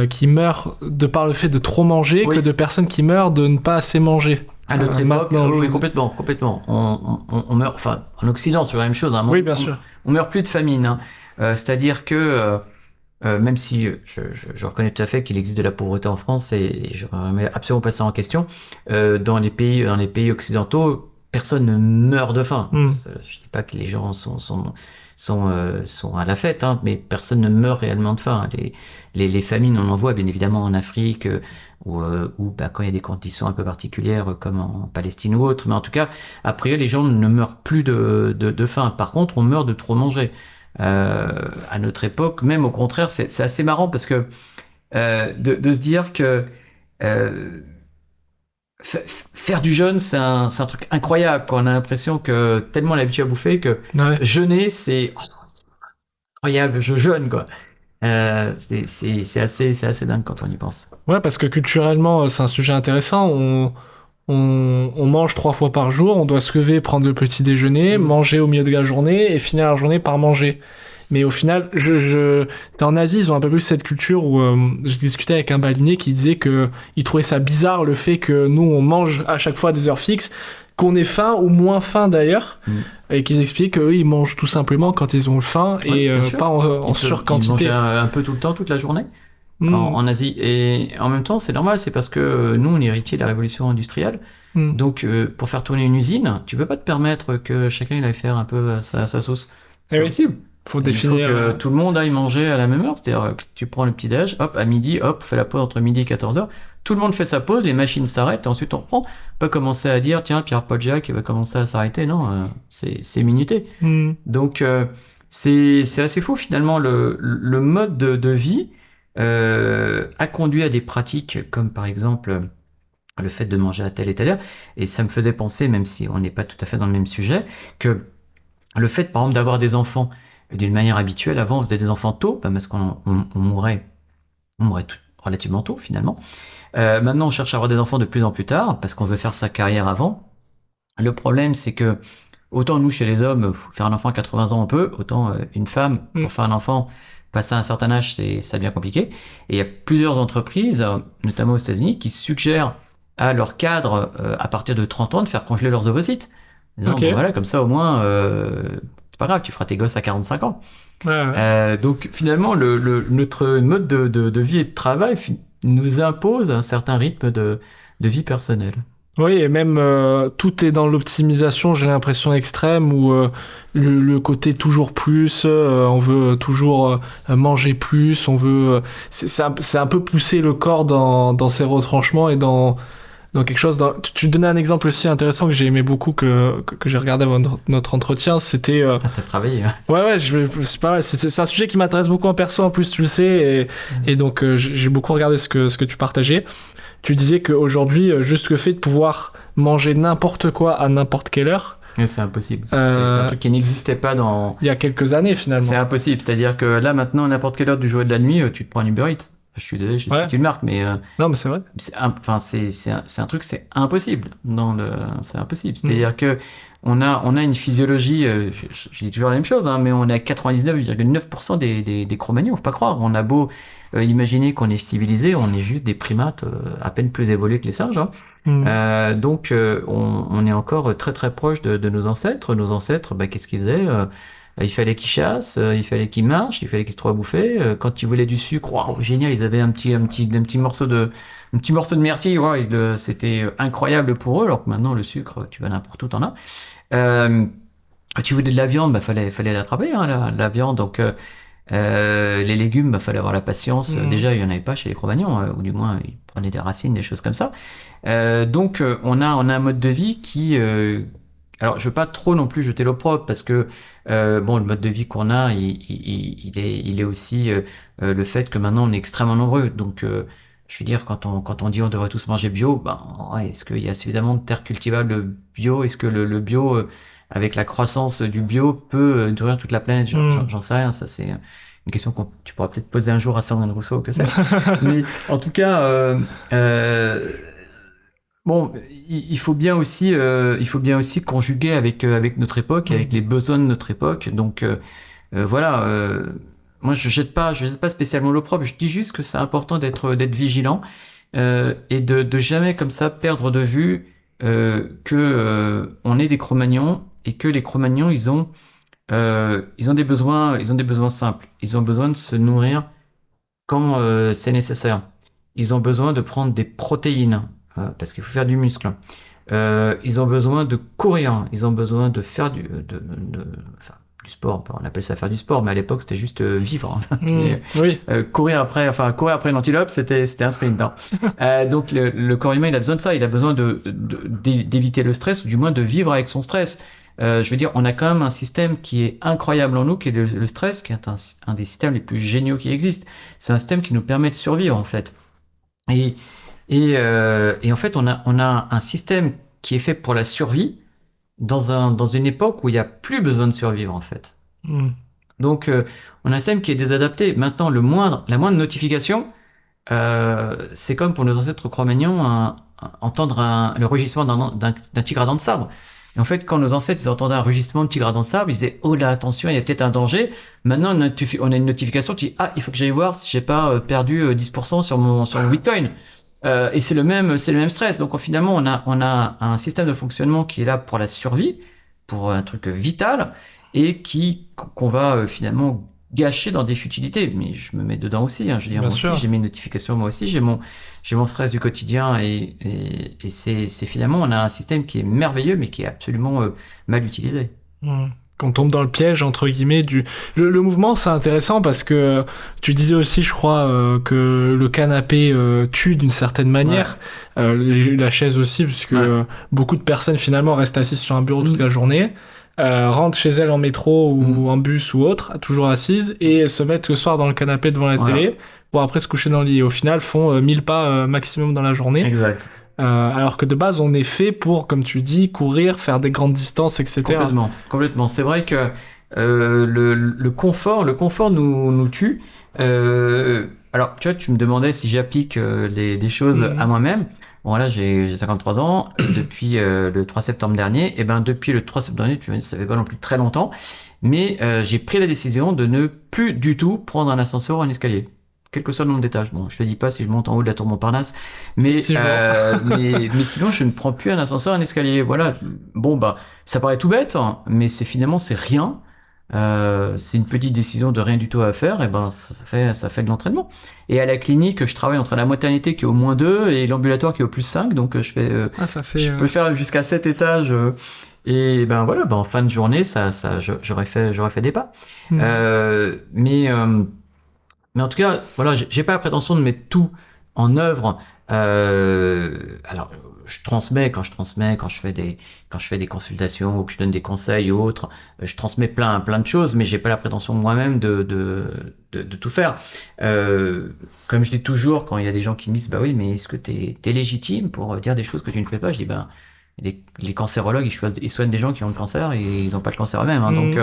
qui meurent de par le fait de trop manger que de personnes qui meurent de ne pas assez manger. À notre époque, oui, complètement. On meurt, enfin, en Occident, c'est la même chose. Hein, oui, bien sûr. On meurt plus de famine. Hein. C'est-à-dire que, même si je reconnais tout à fait qu'il existe de la pauvreté en France, et je ne remets absolument pas ça en question, dans les pays occidentaux, personne ne meurt de faim. Je dis pas que les gens sont à la fête, hein, mais personne ne meurt réellement de faim. Les famines, on en voit bien évidemment en Afrique, ou quand il y a des conditions un peu particulières, comme en Palestine ou autre. Mais en tout cas, a priori, les gens ne meurent plus de faim. Par contre, on meurt de trop manger. À notre époque, même au contraire, c'est assez marrant parce que de se dire que faire du jeûne, c'est un truc incroyable. Quoi. On a l'impression que tellement on est habitué à bouffer que jeûner, c'est incroyable. Je jeûne, quoi. C'est assez dingue quand on y pense. Ouais, parce que culturellement, c'est un sujet intéressant. On mange 3 fois par jour, on doit se lever, prendre le petit déjeuner, manger au milieu de la journée et finir la journée par manger. Mais au final, c'était en Asie, ils ont un peu plus cette culture où je discutais avec un balinier qui disait que il trouvait ça bizarre le fait que nous on mange à chaque fois à des heures fixes, qu'on ait faim ou moins faim d'ailleurs, et qu'ils expliquent qu'eux ils mangent tout simplement quand ils ont faim et pas en surquantité. Ils mangent un peu tout le temps, toute la journée. En Asie. Et en même temps, c'est normal, c'est parce que nous, on est héritier de la révolution industrielle. Donc, pour faire tourner une usine, tu peux pas te permettre que chacun il aille faire un peu sa sauce. C'est possible. Il faut que tout le monde aille manger à la même heure. C'est-à-dire que tu prends le petit-déj, hop, à midi, hop, fais la pause entre midi et 14h. Tout le monde fait sa pause, les machines s'arrêtent, et ensuite on reprend. Pas commencer à dire, tiens, Pierre-Paul Jacques va commencer à s'arrêter. Non, c'est minuté. Donc, c'est assez fou, finalement, le mode de vie a conduit à des pratiques comme par exemple le fait de manger à telle et telle heure, et ça me faisait penser, même si on n'est pas tout à fait dans le même sujet, que le fait par exemple d'avoir des enfants d'une manière habituelle, avant on faisait des enfants tôt, parce qu'on mourait relativement tôt finalement. Maintenant on cherche à avoir des enfants de plus en plus tard parce qu'on veut faire sa carrière avant. Le problème c'est que autant nous chez les hommes, faire un enfant à 80 ans on peut, autant une femme pour faire un enfant passé à un certain âge, ça devient compliqué. Et il y a plusieurs entreprises, notamment aux États-Unis, qui suggèrent à leurs cadres, à partir de 30 ans, de faire congeler leurs ovocytes. Disant, bon, voilà, comme ça, au moins, c'est pas grave, tu feras tes gosses à 45 ans. Donc, finalement, notre mode de vie et de travail nous impose un certain rythme de vie personnelle. Oui, et même tout est dans l'optimisation, j'ai l'impression extrême, où le côté toujours plus, on veut toujours manger plus, on veut... c'est un peu pousser le corps dans ses retranchements et dans quelque chose... Tu donnais un exemple aussi intéressant que j'ai aimé beaucoup, que j'ai regardé avant notre entretien, c'était... T'as travaillé, hein. Ouais, c'est pas mal. C'est un sujet qui m'intéresse beaucoup en perso, en plus, tu le sais, et donc j'ai beaucoup regardé ce que tu partageais. Tu disais qu'aujourd'hui, juste le fait de pouvoir manger n'importe quoi à n'importe quelle heure... C'est impossible. C'est un truc qui n'existait pas dans... Il y a quelques années, finalement. C'est impossible. C'est-à-dire que là, maintenant, à n'importe quelle heure du jour et de la nuit, tu te prends un Uber Eats. Je suis désolé, je sais que tu le marques, mais... non, mais c'est vrai. C'est un truc, c'est impossible. C'est impossible. C'est-à-dire que on a une physiologie... je dis toujours la même chose, hein, mais on a 99,9% des Cro-Magnons. Faut pas croire. On a beau... imaginez qu'on est civilisé, on est juste des primates à peine plus évolués que les singes. Hein. Donc, on est encore très très proche de nos ancêtres. Nos ancêtres, qu'est-ce qu'ils faisaient il fallait qu'ils chassent, il fallait qu'ils marchent, il fallait qu'ils se trouvent à bouffer. Quand ils voulaient du sucre, wow, génial, ils avaient un petit morceau de myrtille. C'était incroyable pour eux. Alors que maintenant, le sucre, tu vas n'importe où, t'en as. Tu voulais de la viande, fallait l'attraper, hein, la viande. Donc les légumes, fallait avoir la patience. Déjà, il y en avait pas chez les Cro-Magnons, ou du moins, ils prenais des racines, des choses comme ça. Donc on a un mode de vie qui alors je veux pas trop non plus jeter l'opprobre parce que bon le mode de vie qu'on a il est aussi le fait que maintenant on est extrêmement nombreux. Donc je veux dire quand on dit on devrait tous manger bio, ben ouais, est-ce qu'il y a suffisamment de terres cultivables bio? Est-ce que le bio avec la croissance du bio peut nourrir toute la planète? J'en sais rien, ça c'est une question que tu pourras peut-être poser un jour à Sandrine Rousseau, que sais-je. Mais en tout cas, bon, il faut bien aussi conjuguer avec notre époque, avec les besoins de notre époque. Donc voilà. Moi, je jette pas spécialement l'opprobre. Je dis juste que c'est important d'être vigilant et de jamais comme ça perdre de vue que on est des Cro-Magnons et que les Cro-Magnons ils ont des besoins simples. Ils ont besoin de se nourrir quand c'est nécessaire. Ils ont besoin de prendre des protéines parce qu'il faut faire du muscle. Ils ont besoin de courir. Ils ont besoin de faire enfin, du sport. On appelle ça faire du sport, mais à l'époque c'était juste vivre. Oui. Courir après une antilope, c'était un sprint. Non. Donc le corps humain, il a besoin de ça. Il a besoin d'éviter le stress ou du moins de vivre avec son stress. Je veux dire, on a quand même un système qui est incroyable en nous, qui est le stress, qui est un des systèmes les plus géniaux qui existent. C'est un système qui nous permet de survivre, en fait. Et en fait, on a un système qui est fait pour la survie dans une époque où il n'y a plus besoin de survivre, en fait. Donc, on a un système qui est désadapté. Maintenant, la moindre notification, c'est comme pour nos ancêtres Cro-Magnons, entendre le rugissement d'un tigre à dents de sabre. Et en fait, quand nos ancêtres ils entendaient un rugissement de tigre à dents de sabre, ils disaient oh là attention, il y a peut-être un danger. Maintenant, on a une notification, tu dis ah il faut que j'aille voir si j'ai pas perdu 10% sur mon Bitcoin. Et c'est le même stress. Donc finalement, on a un système de fonctionnement qui est là pour la survie, pour un truc vital, et qu'on va finalement gâcher dans des futilités. Mais je me mets dedans aussi. Hein. Je veux dire, moi aussi, j'ai mes notifications, moi aussi, j'ai mon stress du quotidien, et c'est finalement, on a un système qui est merveilleux, mais qui est absolument mal utilisé. Qu'on tombe dans le piège entre guillemets le mouvement. C'est intéressant parce que tu disais aussi, je crois, que le canapé tue d'une certaine manière, la chaise aussi, puisque beaucoup de personnes finalement restent assises sur un bureau toute la journée, rentrent chez elles en métro ou en bus ou autre, toujours assises, et se mettent le soir dans le canapé devant la télé pour après se coucher dans le lit, et au final font 1000 pas maximum dans la journée. Exact. Alors que de base on est fait pour, comme tu dis, courir, faire des grandes distances, etc. Complètement. C'est vrai que le confort nous tue. Alors tu vois, tu me demandais si j'applique des choses à moi-même. Bon là j'ai 53 ans depuis le 3 septembre dernier. Et ben depuis le 3 septembre dernier, tu vois, ça fait pas non plus très longtemps, mais j'ai pris la décision de ne plus du tout prendre un ascenseur ou un escalier. Quel que soit le nombre d'étages. Bon, je te dis pas si je monte en haut de la tour Montparnasse, mais sinon je ne prends plus un ascenseur, un escalier. Voilà. Bon bah, ça paraît tout bête, hein, mais finalement c'est rien. C'est une petite décision de rien du tout à faire, et ben ça fait de l'entraînement. Et à la clinique, je travaille entre la maternité qui est au -2 et l'ambulatoire qui est au +5, donc je peux faire jusqu'à 7 étages. Et ben voilà, en fin de journée, j'aurais fait des pas. Mais en tout cas, voilà, j'ai pas la prétention de mettre tout en œuvre. Alors, je transmets quand je fais des consultations ou que je donne des conseils ou autres, je transmets plein de choses, mais j'ai pas la prétention moi-même de tout faire. Comme je dis toujours, quand il y a des gens qui me disent, bah oui, mais est-ce que t'es légitime pour dire des choses que tu ne fais pas? Je dis, ben, les cancérologues, ils soignent des gens qui ont le cancer et ils n'ont pas le cancer eux-mêmes. Hein, donc,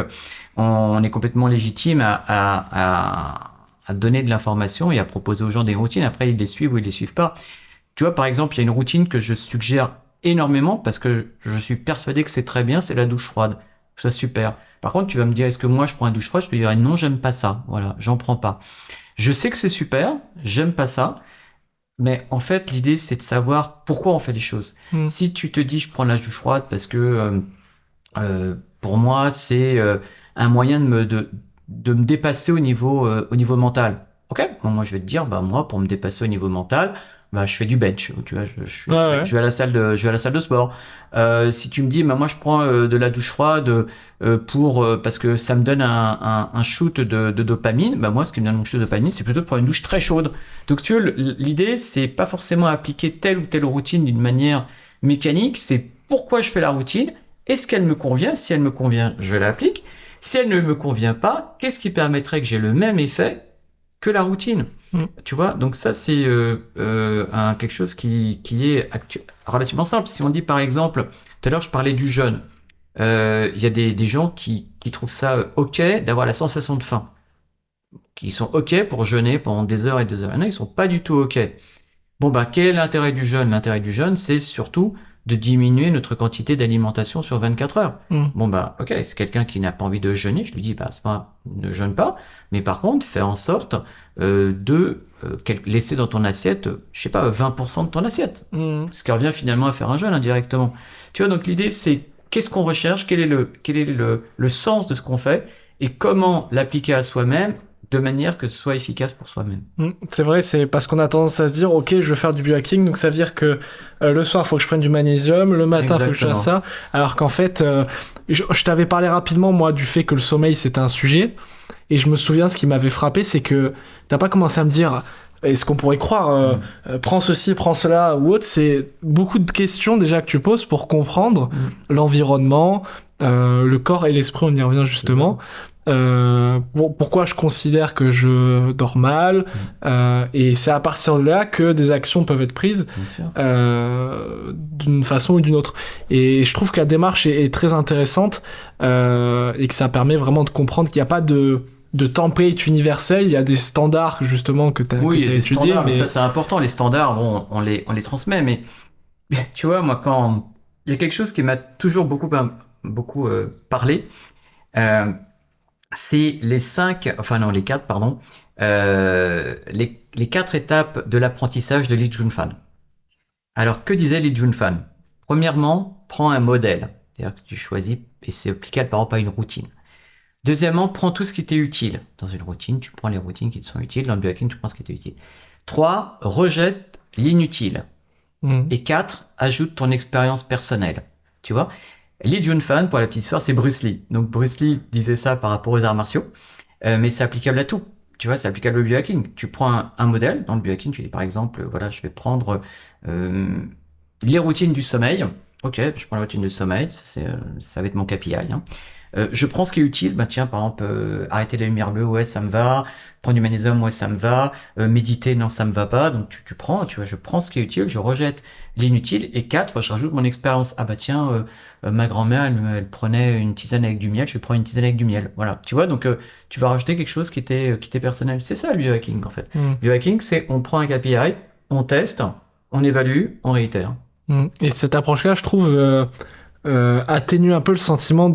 on est complètement légitime à donner de l'information et à proposer aux gens des routines. Après, ils les suivent ou ils les suivent pas. Tu vois, par exemple, il y a une routine que je suggère énormément parce que je suis persuadé que c'est très bien, c'est la douche froide. C'est super. Par contre, tu vas me dire, est-ce que moi je prends une douche froide? Je te dirais non, j'aime pas ça. Voilà, j'en prends pas. Je sais que c'est super, j'aime pas ça. Mais en fait, l'idée, c'est de savoir pourquoi on fait les choses. Si tu te dis, je prends la douche froide parce que pour moi, c'est un moyen de me dépasser au niveau mental. Ok, bon, moi je vais te dire, bah moi pour me dépasser au niveau mental, bah, je fais du bench, tu vois, Ouais. je vais à la salle de sport. Si tu me dis, bah, moi, je prends de la douche froide parce que ça me donne un shoot de dopamine, bah, moi, ce qui me donne mon shoot de dopamine, c'est plutôt de prendre une douche très chaude. Donc, si tu veux, l'idée, c'est pas forcément appliquer telle ou telle routine d'une manière mécanique, c'est pourquoi je fais la routine, est-ce qu'elle me convient? Si elle me convient, je l'applique. Si elle ne me convient pas, qu'est-ce qui permettrait que j'ai le même effet que la routine? Mm. Tu vois, donc ça c'est quelque chose qui est relativement simple. Si on dit par exemple, tout à l'heure je parlais du jeûne, il y a des gens qui trouvent ça ok d'avoir la sensation de faim, qui sont ok pour jeûner pendant des heures et des heures. Il y en a, ils sont pas du tout ok. Bon bah quel est l'intérêt du jeûne? L'intérêt du jeûne, c'est surtout de diminuer notre quantité d'alimentation sur 24 heures. Mm. Bon bah ok, c'est quelqu'un qui n'a pas envie de jeûner, je lui dis bah c'est pas, ne jeûne pas, mais par contre fais en sorte laisser dans ton assiette, je sais pas, 20% de ton assiette. Mm. Ce qui revient finalement à faire un jeûne indirectement. Tu vois, donc l'idée c'est qu'est-ce qu'on recherche, quel est le sens de ce qu'on fait et comment l'appliquer à soi-même de manière que ce soit efficace pour soi-même. C'est vrai, c'est parce qu'on a tendance à se dire, ok, je veux faire du biohacking, donc ça veut dire que le soir, il faut que je prenne du magnésium, le matin, il faut que je fasse ça, alors qu'en fait, je t'avais parlé rapidement, moi, du fait que le sommeil, c'était un sujet, et je me souviens, ce qui m'avait frappé, c'est que t'as pas commencé à me dire, est-ce qu'on pourrait croire, prends ceci, prends cela, ou autre, c'est beaucoup de questions déjà que tu poses pour comprendre l'environnement, le corps et l'esprit, on y revient justement. Pourquoi je considère que je dors mal, et c'est à partir de là que des actions peuvent être prises d'une façon ou d'une autre, et je trouve que la démarche est très intéressante, et que ça permet vraiment de comprendre qu'il n'y a pas de template universel, il y a des standards justement que tu as oui, il y a des étudiés, standards, mais ça c'est important, les standards, bon, on les transmet, mais tu vois, moi quand il y a quelque chose qui m'a toujours beaucoup parlé, c'est les quatre, pardon, les quatre étapes de l'apprentissage de Lee Jun Fan. Alors, que disait Lee Jun Fan? Premièrement, prends un modèle, c'est-à-dire que tu choisis, et c'est applicable par exemple à une routine. Deuxièmement, prends tout ce qui t'est utile. Dans une routine, tu prends les routines qui te sont utiles, dans le biohacking, tu prends ce qui t'est utile. 3, rejette l'inutile. Et 4, ajoute ton expérience personnelle. Tu vois? Lee Jun Fan, pour la petite histoire, c'est Bruce Lee. Donc Bruce Lee disait ça par rapport aux arts martiaux, mais c'est applicable à tout. Tu vois, c'est applicable au biohacking. Tu prends un modèle dans le biohacking, tu dis par exemple, voilà, je vais prendre les routines du sommeil. Ok, je prends la routine du sommeil, ça va être mon KPI. Je prends ce qui est utile, bah tiens, par exemple, arrêter la lumière bleue, ouais, ça me va. Prendre du magnésium, ouais, ça me va. Méditer, non, ça me va pas. Donc tu prends, tu vois, je prends ce qui est utile, je rejette l'inutile. Et 4, je rajoute mon expérience. Ah bah tiens, ma grand-mère, elle prenait une tisane avec du miel, je prends une tisane avec du miel. Voilà, tu vois, donc tu vas rajouter quelque chose qui était personnel. C'est ça le biohacking en fait. Le biohacking, c'est on prend un KPI, on teste, on évalue, on réitère. Et cette approche-là, je trouve, atténue un peu le sentiment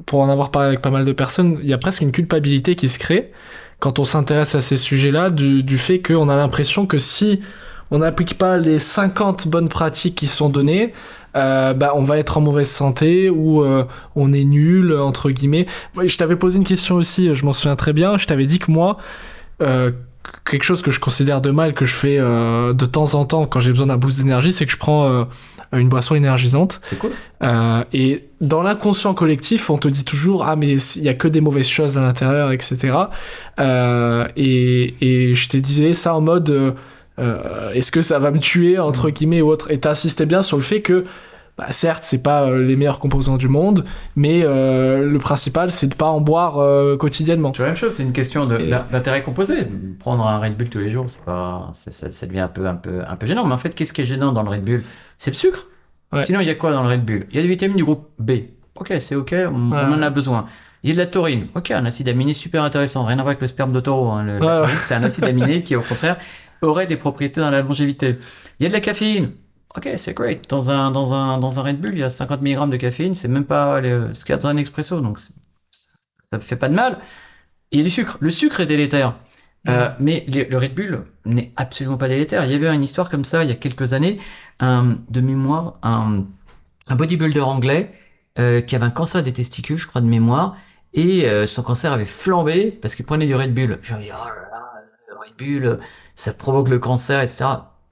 pour en avoir parlé avec pas mal de personnes, il y a presque une culpabilité qui se crée quand on s'intéresse à ces sujets-là, du fait qu'on a l'impression que si on n'applique pas les 50 bonnes pratiques qui sont données, on va être en mauvaise santé, ou on est nul, entre guillemets. Je t'avais posé une question aussi, je m'en souviens très bien, je t'avais dit que moi, quelque chose que je considère de mal, que je fais de temps en temps quand j'ai besoin d'un boost d'énergie, c'est que je prends une boisson énergisante. C'est cool. Et dans l'inconscient collectif, on te dit toujours, ah mais il y a que des mauvaises choses à l'intérieur, etc. Et je te disais ça en mode, est-ce que ça va me tuer, entre guillemets, ou autre. Et t'insistais bien sur le fait que, certes, c'est pas les meilleurs composants du monde, mais le principal, c'est de pas en boire quotidiennement. Tu vois, la même chose, c'est une question d'intérêt composé. Prendre un Red Bull tous les jours, ça devient un peu gênant. Mais en fait, qu'est-ce qui est gênant dans le Red Bull? C'est le sucre. Ouais. Sinon, il y a quoi dans le Red Bull? Il y a des vitamines du groupe B. Ok, c'est ok, on en a besoin. Il y a de la taurine. Ok, un acide aminé super intéressant. Rien à voir avec le sperme de taureau. La taurine, c'est un acide aminé qui, au contraire, aurait des propriétés dans la longévité. Il y a de la caféine. Ok, c'est great. Dans un Red Bull, il y a 50 mg de caféine. C'est même pas ce qu'il y a dans un expresso. Donc, ça ne fait pas de mal. Et il y a du sucre. Le sucre est délétère. Mais le Red Bull n'est absolument pas délétère. Il y avait une histoire comme ça il y a quelques années, de mémoire, un bodybuilder anglais qui avait un cancer des testicules, je crois, de mémoire, et son cancer avait flambé parce qu'il prenait du Red Bull. Je me dis, oh là là, le Red Bull, ça provoque le cancer, etc.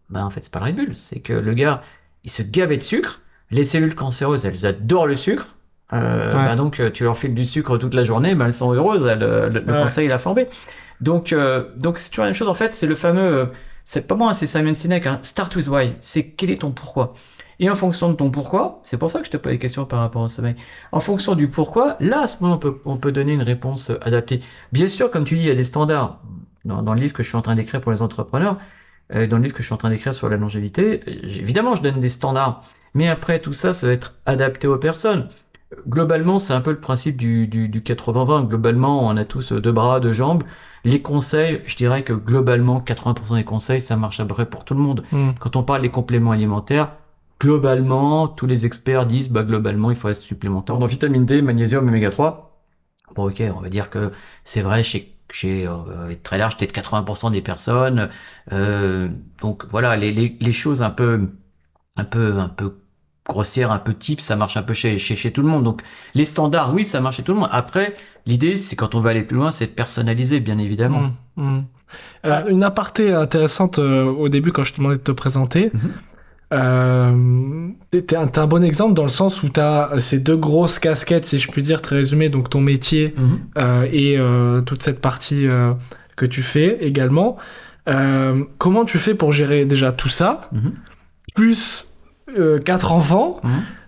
Ben, en fait, c'est pas le Red Bull. C'est que le gars, il se gavait de sucre. Les cellules cancéreuses, elles adorent le sucre. Ben donc, tu leur files du sucre toute la journée, ben elles sont heureuses. Le cancer, il a flambé. Donc c'est toujours la même chose. En fait, c'est le fameux... c'est pas moi, c'est Simon Sinek. Hein, Start with why. C'est quel est ton pourquoi. Et en fonction de ton pourquoi, c'est pour ça que je te pose des questions par rapport au sommeil. En fonction du pourquoi, là, à ce moment, on peut donner une réponse adaptée. Bien sûr, comme tu dis, il y a des standards. Dans le livre que je suis en train d'écrire pour les entrepreneurs, dans le livre que je suis en train d'écrire sur la longévité, évidemment, je donne des standards. Mais après, tout ça, ça va être adapté aux personnes. Globalement, c'est un peu le principe du 80-20. Globalement, on a tous deux bras, deux jambes. Les conseils, je dirais que globalement, 80% des conseils, ça marche à peu près pour tout le monde. Quand on parle des compléments alimentaires, globalement, tous les experts disent, bah, globalement, il faut être supplémentaire. Dans vitamine D, magnésium, oméga 3. Bon, ok, on va dire que c'est vrai chez très large, peut-être 80% des personnes. Donc voilà, les choses un peu grossières, un peu type, ça marche un peu chez tout le monde. Donc les standards, oui, ça marche chez tout le monde. Après, l'idée, c'est quand on va aller plus loin, c'est de personnaliser, bien évidemment. Une aparté intéressante au début quand je te demandais de te présenter. T'es un bon exemple dans le sens où t'as ces deux grosses casquettes, si je puis dire, très résumé, donc ton métier et toute cette partie que tu fais également. Comment tu fais pour gérer déjà tout ça, plus 4 enfants?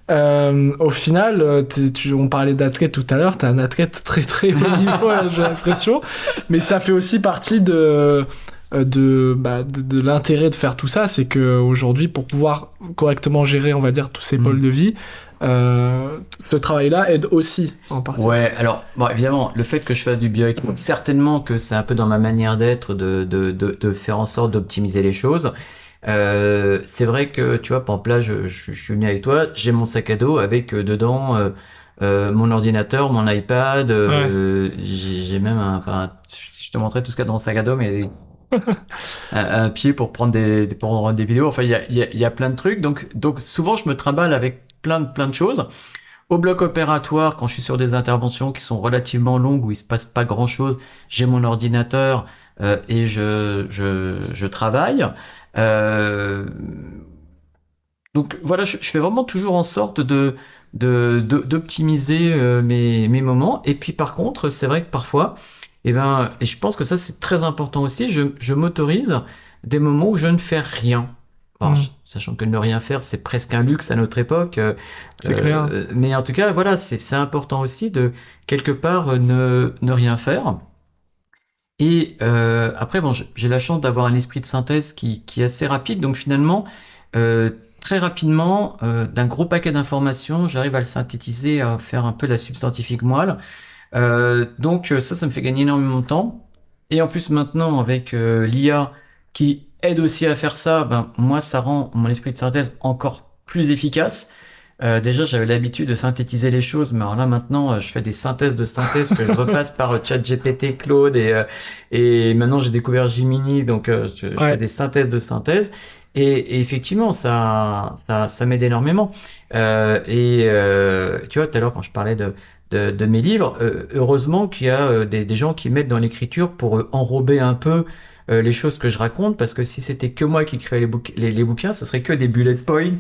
Au final, on parlait d'athlète tout à l'heure, t'es un athlète très très haut niveau, là, j'ai l'impression, mais ça fait aussi partie de l'intérêt de faire tout ça, c'est qu'aujourd'hui, pour pouvoir correctement gérer, on va dire, tous ces pôles de vie, ce travail-là aide aussi en partie. Ouais, alors, bon, évidemment, le fait que je fasse du biohacking, certainement que c'est un peu dans ma manière d'être de faire en sorte d'optimiser les choses. C'est vrai que, tu vois, par exemple, là, je suis venu avec toi, j'ai mon sac à dos avec dedans mon ordinateur, mon iPad, j'ai même je te montrais tout ce qu'il y a dans mon sac à dos, mais un pied pour prendre pour rendre des vidéos. Enfin, il y a plein de trucs. Donc souvent, je me trimballe avec plein de choses. Au bloc opératoire, quand je suis sur des interventions qui sont relativement longues, où il se passe pas grand chose, j'ai mon ordinateur et je travaille. Donc voilà, je fais vraiment toujours en sorte d'optimiser mes moments. Et puis par contre, c'est vrai que parfois, et je pense que ça c'est très important aussi, je m'autorise des moments où je ne fais rien. Alors, sachant que ne rien faire, c'est presque un luxe à notre époque. C'est clair. Mais en tout cas, voilà, c'est important aussi de quelque part ne rien faire. Et après, bon, j'ai la chance d'avoir un esprit de synthèse qui est assez rapide, donc finalement, très rapidement, d'un gros paquet d'informations, j'arrive à le synthétiser, à faire un peu la substantifique moelle. Donc ça me fait gagner énormément de temps. Et en plus maintenant, avec l'IA qui aide aussi à faire ça, moi, ça rend mon esprit de synthèse encore plus efficace. Déjà, j'avais l'habitude de synthétiser les choses, mais alors là, maintenant, je fais des synthèses de synthèse que je repasse par ChatGPT, Claude, et maintenant, j'ai découvert Gemini, donc je fais des synthèses de synthèse. Et effectivement, ça m'aide énormément. Tu vois, tout à l'heure, quand je parlais de mes livres, heureusement qu'il y a des gens qui mettent dans l'écriture pour enrober un peu les choses que je raconte, parce que si c'était que moi qui écrivais les bouquins, ça serait que des bullet points,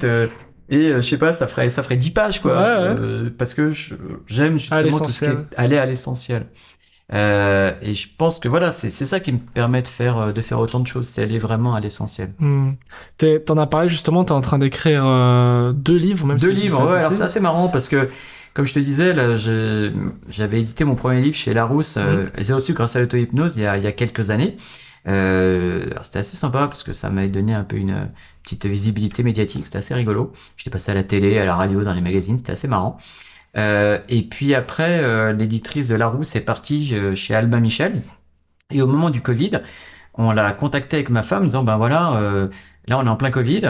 et je sais pas, ça ferait 10 pages, quoi. Parce que j'aime justement tout ce qui est aller à l'essentiel. Et je pense que voilà, c'est ça qui me permet de faire autant de choses, c'est aller vraiment à l'essentiel. T'en as parlé justement, t'es en train d'écrire 2 livres, même 2 livres, ouais, alors c'est assez marrant parce que, comme je te disais, là, j'avais édité mon premier livre chez Larousse, Zéro sucre grâce à l'auto-hypnose, il y a quelques années. C'était assez sympa parce que ça m'avait donné un peu une petite visibilité médiatique, c'était assez rigolo. J'étais passé à la télé, à la radio, dans les magazines, c'était assez marrant. Et puis après, l'éditrice de Larousse est partie chez Albin Michel. Et au moment du Covid, on l'a contacté avec ma femme en disant, là on est en plein Covid,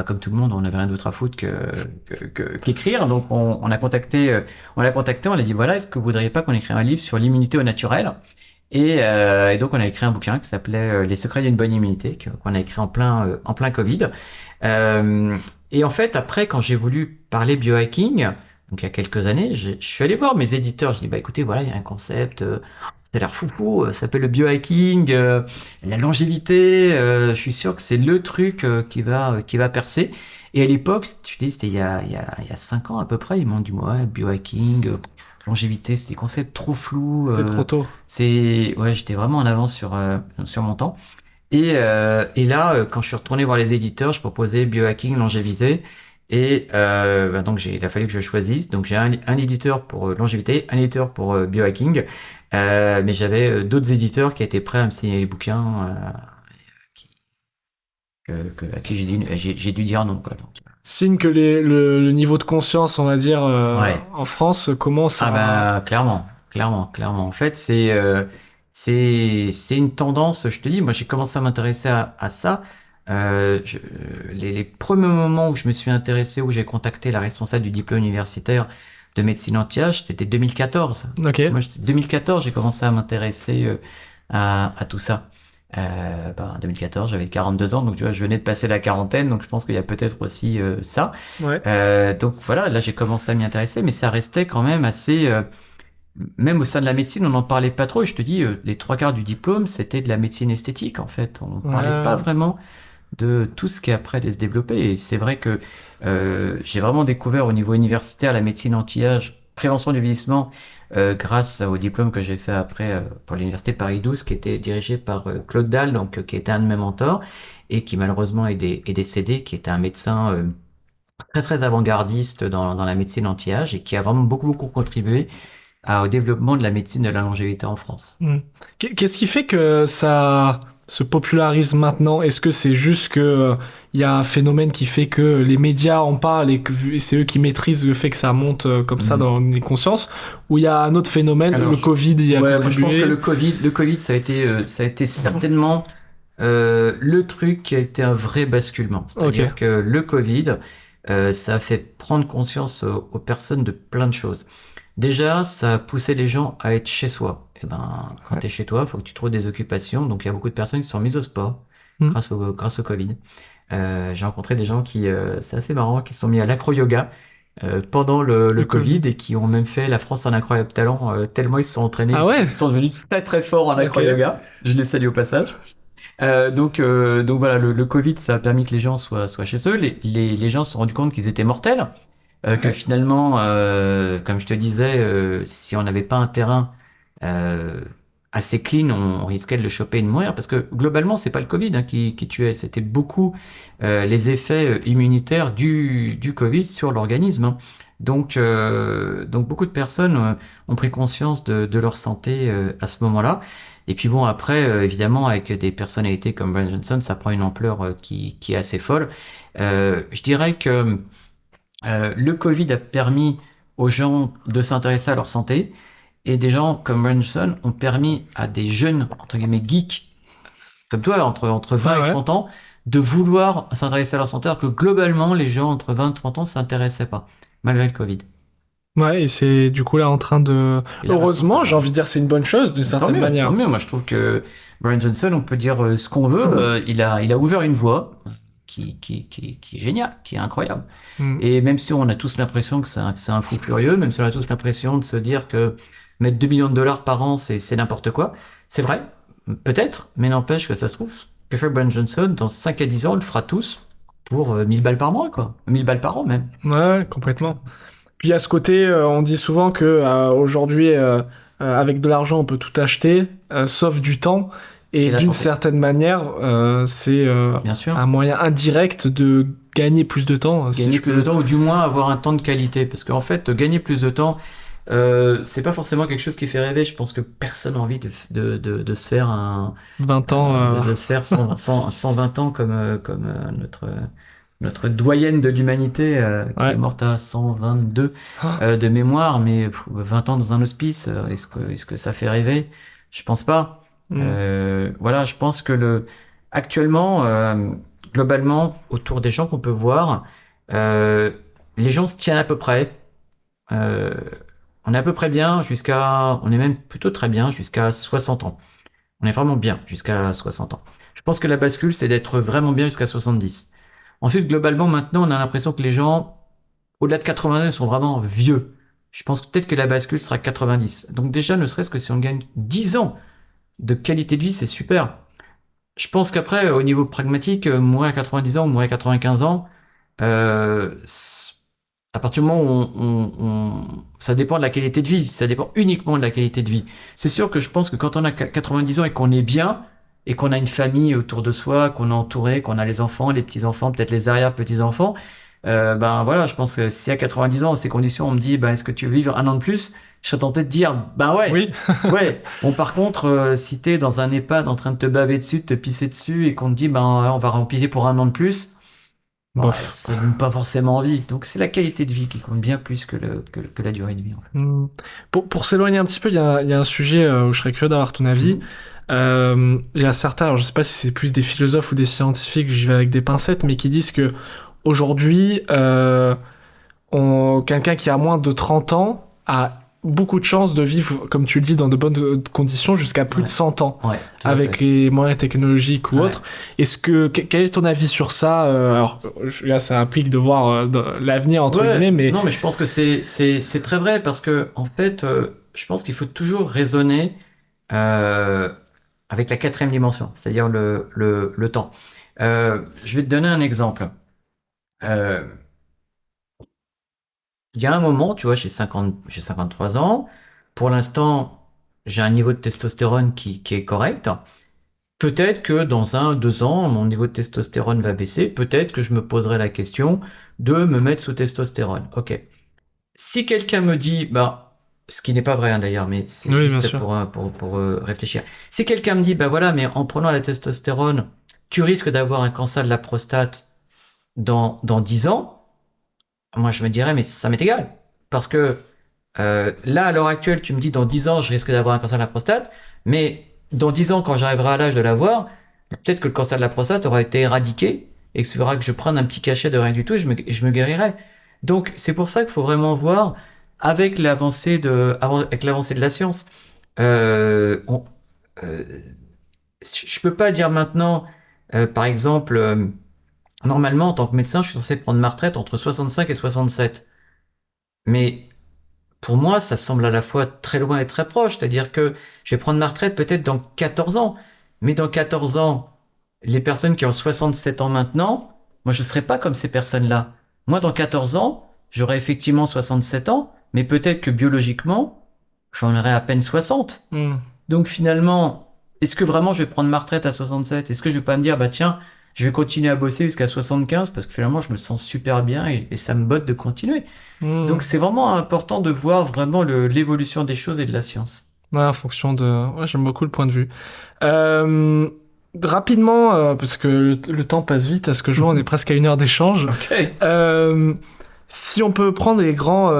comme tout le monde, on n'avait rien d'autre à foutre qu'écrire. Donc on l'a contacté, on l'a dit, voilà, est-ce que vous voudriez pas qu'on écrive un livre sur l'immunité au naturel? Et donc on a écrit un bouquin qui s'appelait Les secrets d'une bonne immunité, qu'on a écrit en plein Covid. Et en fait, après, quand j'ai voulu parler biohacking, donc il y a quelques années, je suis allé voir mes éditeurs. Je dis, bah écoutez, voilà, il y a un concept, ça a l'air foufou, ça s'appelle le biohacking, la longévité. Je suis sûr que c'est le truc qui va percer. Et à l'époque, tu dis, c'était il y a 5 ans à peu près, ils m'ont dit, ouais, biohacking, longévité, c'est des concepts trop flous. C'est trop tôt. Ouais, j'étais vraiment en avance sur mon temps. Et là, quand je suis retourné voir les éditeurs, je proposais biohacking, longévité. Et donc, il a fallu que je choisisse. Donc, j'ai un éditeur pour longévité, un éditeur pour biohacking. Mais j'avais d'autres éditeurs qui étaient prêts à me signer les bouquins, qui- à qui j'ai dû dire non, quoi. Donc, Signe que le niveau de conscience, on va dire, ouais. en France commence Ah à... bah clairement. En fait, c'est une tendance. Je te dis, moi j'ai commencé à m'intéresser à ça. Les premiers moments où je me suis intéressé, où j'ai contacté la responsable du diplôme universitaire de médecine anti-âge, c'était 2014. Ok. Moi, 2014, j'ai commencé à m'intéresser à tout ça. En 2014, j'avais 42 ans, donc tu vois, je venais de passer la quarantaine, donc je pense qu'il y a peut-être aussi ça. Ouais. Donc voilà, là j'ai commencé à m'y intéresser, mais ça restait quand même assez... même au sein de la médecine, on n'en parlait pas trop. Et je te dis, les trois quarts du diplôme, c'était de la médecine esthétique, en fait. On ne parlait pas vraiment de tout ce qui après allait se développer. Et c'est vrai que j'ai vraiment découvert au niveau universitaire la médecine anti-âge, prévention du vieillissement, grâce au diplôme que j'ai fait après pour l'université Paris 12, qui était dirigé par Claude Dalle, donc qui était un de mes mentors, et qui malheureusement est décédé, qui était un médecin très très avant-gardiste dans la médecine anti-âge et qui a vraiment beaucoup contribué au développement de la médecine de la longévité en France. Qu'est-ce qui fait que ça se popularise maintenant? Est-ce que c'est juste que il y a un phénomène qui fait que les médias en parlent et que c'est eux qui maîtrisent le fait que ça monte comme ça dans les consciences? Ou il y a un autre phénomène, Alors, le Covid, il y a moi, je contribué? pense que le COVID, ça a été certainement le truc qui a été un vrai basculement. C'est-à-dire que le Covid, ça a fait prendre conscience aux personnes de plein de choses. Déjà, ça a poussé les gens à être chez soi. Et ben, quand tu es chez toi, il faut que tu trouves des occupations. Donc, il y a beaucoup de personnes qui se sont mises au sport grâce au Covid. J'ai rencontré des gens qui, c'est assez marrant, qui se sont mis à l'acro-yoga pendant le Covid et qui ont même fait la France un incroyable talent, tellement ils se sont entraînés. Ah ouais? Ils sont devenus très fort en acro-yoga. Je les salue au passage. Donc voilà, le Covid, ça a permis que les gens soient chez eux. Les gens se sont rendus compte qu'ils étaient mortels. Que finalement, comme je te disais, si on n'avait pas un terrain assez clean, on risquait de le choper et de mourir. Parce que globalement, c'est pas le Covid qui tuait, c'était beaucoup les effets immunitaires du Covid sur l'organisme. Donc beaucoup de personnes ont pris conscience de leur santé à ce moment-là. Et puis bon, après, évidemment, avec des personnalités comme Brian Johnson, ça prend une ampleur qui est assez folle. Je dirais que le Covid a permis aux gens de s'intéresser à leur santé et des gens comme Branson ont permis à des jeunes, entre guillemets, geeks, comme toi, entre 20 et 30 ans, de vouloir s'intéresser à leur santé alors que globalement, les gens entre 20 et 30 ans ne s'intéressaient pas, malgré le Covid. Ouais, et c'est du coup là en train de... Heureusement, j'ai envie de dire c'est une bonne chose d'une certaine manière. Tant mieux, moi je trouve que Brian Johnson, on peut dire ce qu'on veut, il a ouvert une voie qui est géniale, qui est incroyable. Et même si on a tous l'impression que c'est un fou furieux, même si on a tous l'impression de se dire que mettre 2 millions de dollars par an, c'est n'importe quoi, c'est vrai, peut-être, mais n'empêche que ça se trouve, que fait Brian Johnson, dans 5 à 10 ans, on le fera tous pour 1000 balles par mois, quoi. 1000 balles par an même. Ouais, complètement. Puis à ce côté, on dit souvent que aujourd'hui, avec de l'argent, on peut tout acheter, sauf du temps. Et d'une certaine manière, c'est un moyen indirect de gagner plus de temps. Gagner plus de temps, ou du moins avoir un temps de qualité. Parce qu'en fait, gagner plus de temps, c'est pas forcément quelque chose qui fait rêver. Je pense que personne n'a envie de se faire 20 ans. De se faire 120 ans comme notre doyenne de l'humanité qui est morte à 122 de mémoire, mais 20 ans dans un hospice, est-ce que ça fait rêver? Je pense pas. Voilà, je pense que actuellement, globalement, autour des gens qu'on peut voir, les gens se tiennent à peu près. On est à peu près bien on est même plutôt très bien jusqu'à 60 ans. On est vraiment bien jusqu'à 60 ans. Je pense que la bascule, c'est d'être vraiment bien jusqu'à 70. Ensuite, globalement, maintenant, on a l'impression que les gens au-delà de 80 ans, ils sont vraiment vieux. Je pense que peut-être que la bascule sera 90. Donc déjà, ne serait-ce que si on gagne 10 ans de qualité de vie, c'est super. Je pense qu'après, au niveau pragmatique, mourir à 90 ans ou mourir à 95 ans, euh, à partir du moment où ça dépend de la qualité de vie, ça dépend uniquement de la qualité de vie. C'est sûr que je pense que quand on a 90 ans et qu'on est bien, et qu'on a une famille autour de soi, qu'on est entouré, qu'on a les enfants, les petits-enfants, peut-être les arrière-petits-enfants, ben voilà, je pense que si à 90 ans, en ces conditions, on me dit, ben, est-ce que tu veux vivre un an de plus? Je serais tenté de dire, ben ouais, Oui. ouais. Bon, par contre, si t'es dans un EHPAD en train de te baver dessus, de te pisser dessus, et qu'on te dit, ben, on va remplir pour un an de plus, bon, Bof. ça donne pas forcément envie. Donc, c'est la qualité de vie qui compte bien plus que la durée de vie, en fait. Pour s'éloigner un petit peu, il y a un sujet où je serais curieux d'avoir ton avis. Il y a certains, alors je sais pas si c'est plus des philosophes ou des scientifiques, j'y vais avec des pincettes, mais qui disent que aujourd'hui, quelqu'un qui a moins de 30 ans a beaucoup de chances de vivre, comme tu le dis, dans de bonnes conditions jusqu'à plus de 100 ans, Ouais, tout à avec fait. les moyens technologiques ou Ouais. autres. Quel est ton avis sur ça? Alors là, ça implique de voir l'avenir, entre Ouais, guillemets, mais... non, mais je pense que c'est très vrai parce que en fait, je pense qu'il faut toujours raisonner euh, avec la quatrième dimension, c'est-à-dire le temps. Je vais te donner un exemple. Euh, Il y a un moment, tu vois, j'ai 53 ans. Pour l'instant, j'ai un niveau de testostérone qui est correct. Peut-être que dans 1, 2 ans, mon niveau de testostérone va baisser. Peut-être que je me poserai la question de me mettre sous testostérone. Ok. Si quelqu'un me dit, bah, ce qui n'est pas vrai hein, d'ailleurs, mais c'est Oui, bien juste sûr. pour réfléchir. Si quelqu'un me dit, bah voilà, mais en prenant la testostérone, tu risques d'avoir un cancer de la prostate dans 10 ans, moi je me dirais, mais ça m'est égal. Parce que là, à l'heure actuelle, tu me dis, dans 10 ans, je risque d'avoir un cancer de la prostate, mais dans 10 ans, quand j'arriverai à l'âge de l'avoir, peut-être que le cancer de la prostate aura été éradiqué et que ce fera que je prenne un petit cachet de rien du tout et je me guérirai. Donc, c'est pour ça qu'il faut vraiment voir avec avec l'avancée de la science. Euh, on- euh, je peux pas dire maintenant, par exemple, normalement, en tant que médecin, je suis censé prendre ma retraite entre 65 et 67. Mais pour moi, ça semble à la fois très loin et très proche. C'est-à-dire que je vais prendre ma retraite peut-être dans 14 ans. Mais dans 14 ans, les personnes qui ont 67 ans maintenant, moi, je ne serai pas comme ces personnes-là. Moi, dans 14 ans, j'aurai effectivement 67 ans, mais peut-être que biologiquement, j'en aurai à peine 60. Hmm. Donc finalement, est-ce que vraiment je vais prendre ma retraite à 67? Est-ce que je vais pas me dire, bah tiens, je vais continuer à bosser jusqu'à 75 parce que finalement, je me sens super bien et ça me botte de continuer. Hmm. Donc c'est vraiment important de voir vraiment l'évolution des choses et de la science. Ouais, en fonction de... Ouais, j'aime beaucoup le point de vue. Euh, Rapidement, parce que le temps passe vite, à ce que je vois, on est presque à 1 heure d'échange. Ok. Euh, Si on peut prendre les grands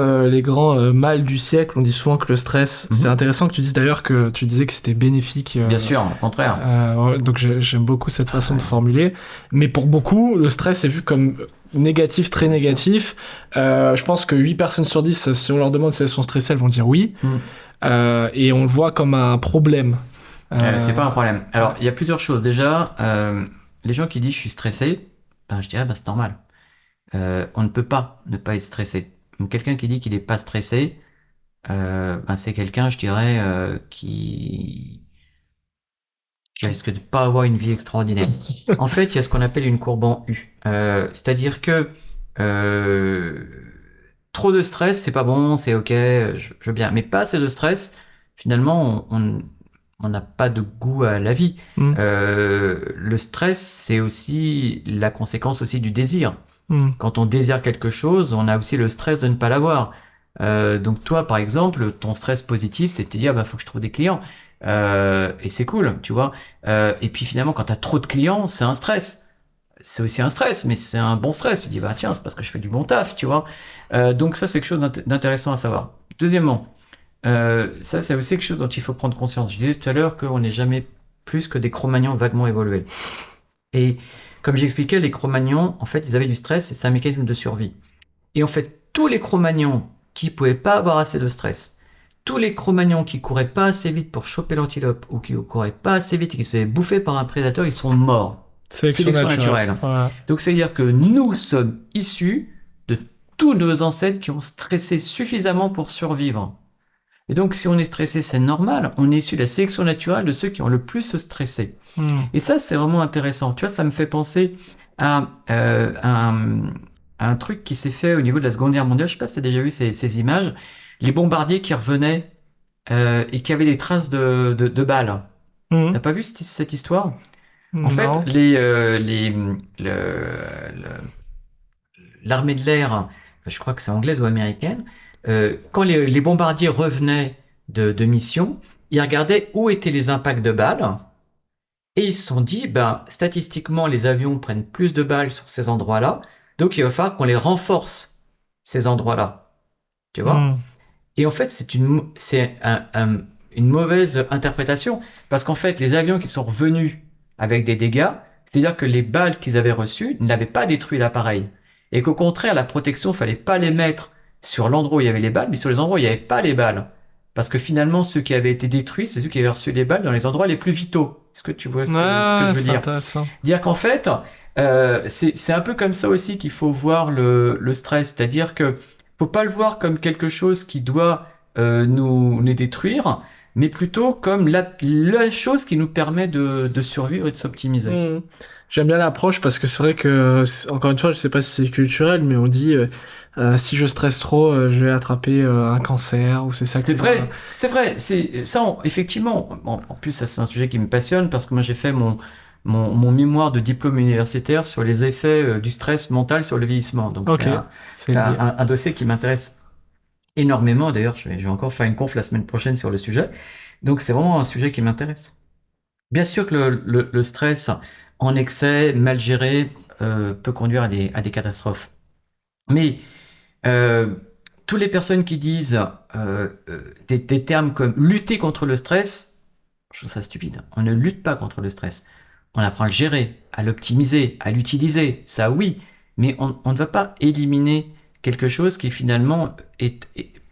mal du siècle, on dit souvent que le stress, c'est intéressant que tu dises d'ailleurs que tu disais que c'était bénéfique. Bien sûr, au contraire. Ouais, donc j'aime beaucoup cette façon de formuler. Mais pour beaucoup, le stress est vu comme négatif, très négatif. Je pense que 8 personnes sur 10, si on leur demande si elles sont stressées, elles vont dire oui. Et on le voit comme un problème. C'est pas un problème. Alors, il y a plusieurs choses. Déjà, les gens qui disent je suis stressé, ben, je dirais ben, c'est normal. On ne peut pas ne pas être stressé. Donc, quelqu'un qui dit qu'il n'est pas stressé, ben, c'est quelqu'un, je dirais, qui risque de pas avoir une vie extraordinaire. En fait, il y a ce qu'on appelle une courbe en U. C'est-à-dire que euh, trop de stress, c'est pas bon, c'est ok, je veux bien. Mais pas assez de stress, finalement, on n'a pas de goût à la vie. Mm. Le stress, c'est aussi la conséquence aussi du désir. Mm. Quand on désire quelque chose, on a aussi le stress de ne pas l'avoir. Donc toi, par exemple, ton stress positif, c'est de te dire, bah, faut que je trouve des clients. Et c'est cool, tu vois. Et puis finalement, quand tu as trop de clients, c'est un stress. C'est aussi un stress, mais c'est un bon stress. Tu dis, bah tiens, c'est parce que je fais du bon taf, tu vois. Donc ça, c'est quelque chose d'intéressant à savoir. Deuxièmement, ça, c'est aussi quelque chose dont il faut prendre conscience. Je disais tout à l'heure qu'on n'est jamais plus que des Cro-Magnons vaguement évolués. Et comme j'expliquais, les Cro-Magnons, en fait, ils avaient du stress et c'est un mécanisme de survie. Et en fait, tous les Cro-Magnons qui pouvaient pas avoir assez de stress, tous les Cro-Magnons qui couraient pas assez vite pour choper l'antilope ou qui couraient pas assez vite et qui se faisaient bouffer par un prédateur, ils sont morts. Sélection Sélection naturelle. naturelle. Voilà. Donc, c'est-à-dire que nous sommes issus de tous nos ancêtres qui ont stressé suffisamment pour survivre. Et donc, si on est stressé, c'est normal. On est issu de la sélection naturelle de ceux qui ont le plus stressé. Et ça, c'est vraiment intéressant. Tu vois, ça me fait penser à un truc qui s'est fait au niveau de la Seconde Guerre mondiale. Je sais pas si tu as déjà vu ces images. Les bombardiers qui revenaient et qui avaient des traces de balles. T'as pas vu cette histoire? En fait, Non. l'armée de l'air, je crois que c'est anglaise ou américaine, quand les bombardiers revenaient de mission, ils regardaient où étaient les impacts de balles et ils se sont dit, statistiquement, les avions prennent plus de balles sur ces endroits-là, donc il va falloir qu'on les renforce, ces endroits-là. Tu vois? Et en fait, c'est une mauvaise interprétation, parce qu'en fait, les avions qui sont revenus avec des dégâts, c'est-à-dire que les balles qu'ils avaient reçues n'avaient pas détruit l'appareil. Et qu'au contraire, la protection, fallait pas les mettre sur l'endroit où il y avait les balles, mais sur les endroits où il n'y avait pas les balles. Parce que finalement, ceux qui avaient été détruits, c'est ceux qui avaient reçu les balles dans les endroits les plus vitaux. Est-ce que tu vois ce que je veux c'est dire? intéressant. Dire qu'en fait, c'est un peu comme ça aussi qu'il faut voir le stress. C'est-à-dire que faut pas le voir comme quelque chose qui doit nous détruire, mais plutôt comme la chose qui nous permet de survivre et de s'optimiser. J'aime bien l'approche parce que c'est vrai que, encore une fois, je sais pas si c'est culturel, mais on dit si je stresse trop, je vais attraper un cancer ou c'est ça. C'est vrai. C'est ça, effectivement. En plus, ça c'est un sujet qui me passionne parce que moi j'ai fait mon mémoire de diplôme universitaire sur les effets du stress mental sur le vieillissement. Donc c'est un dossier qui m'intéresse énormément. D'ailleurs, je vais encore faire une conf la semaine prochaine sur le sujet. Donc c'est vraiment un sujet qui m'intéresse. Bien sûr que le stress en excès, mal géré, peut conduire à des catastrophes. Mais toutes les personnes qui disent des termes comme lutter contre le stress, je trouve ça stupide. On ne lutte pas contre le stress. On apprend à le gérer, à l'optimiser, à l'utiliser. Ça oui, mais on ne va pas éliminer quelque chose qui finalement est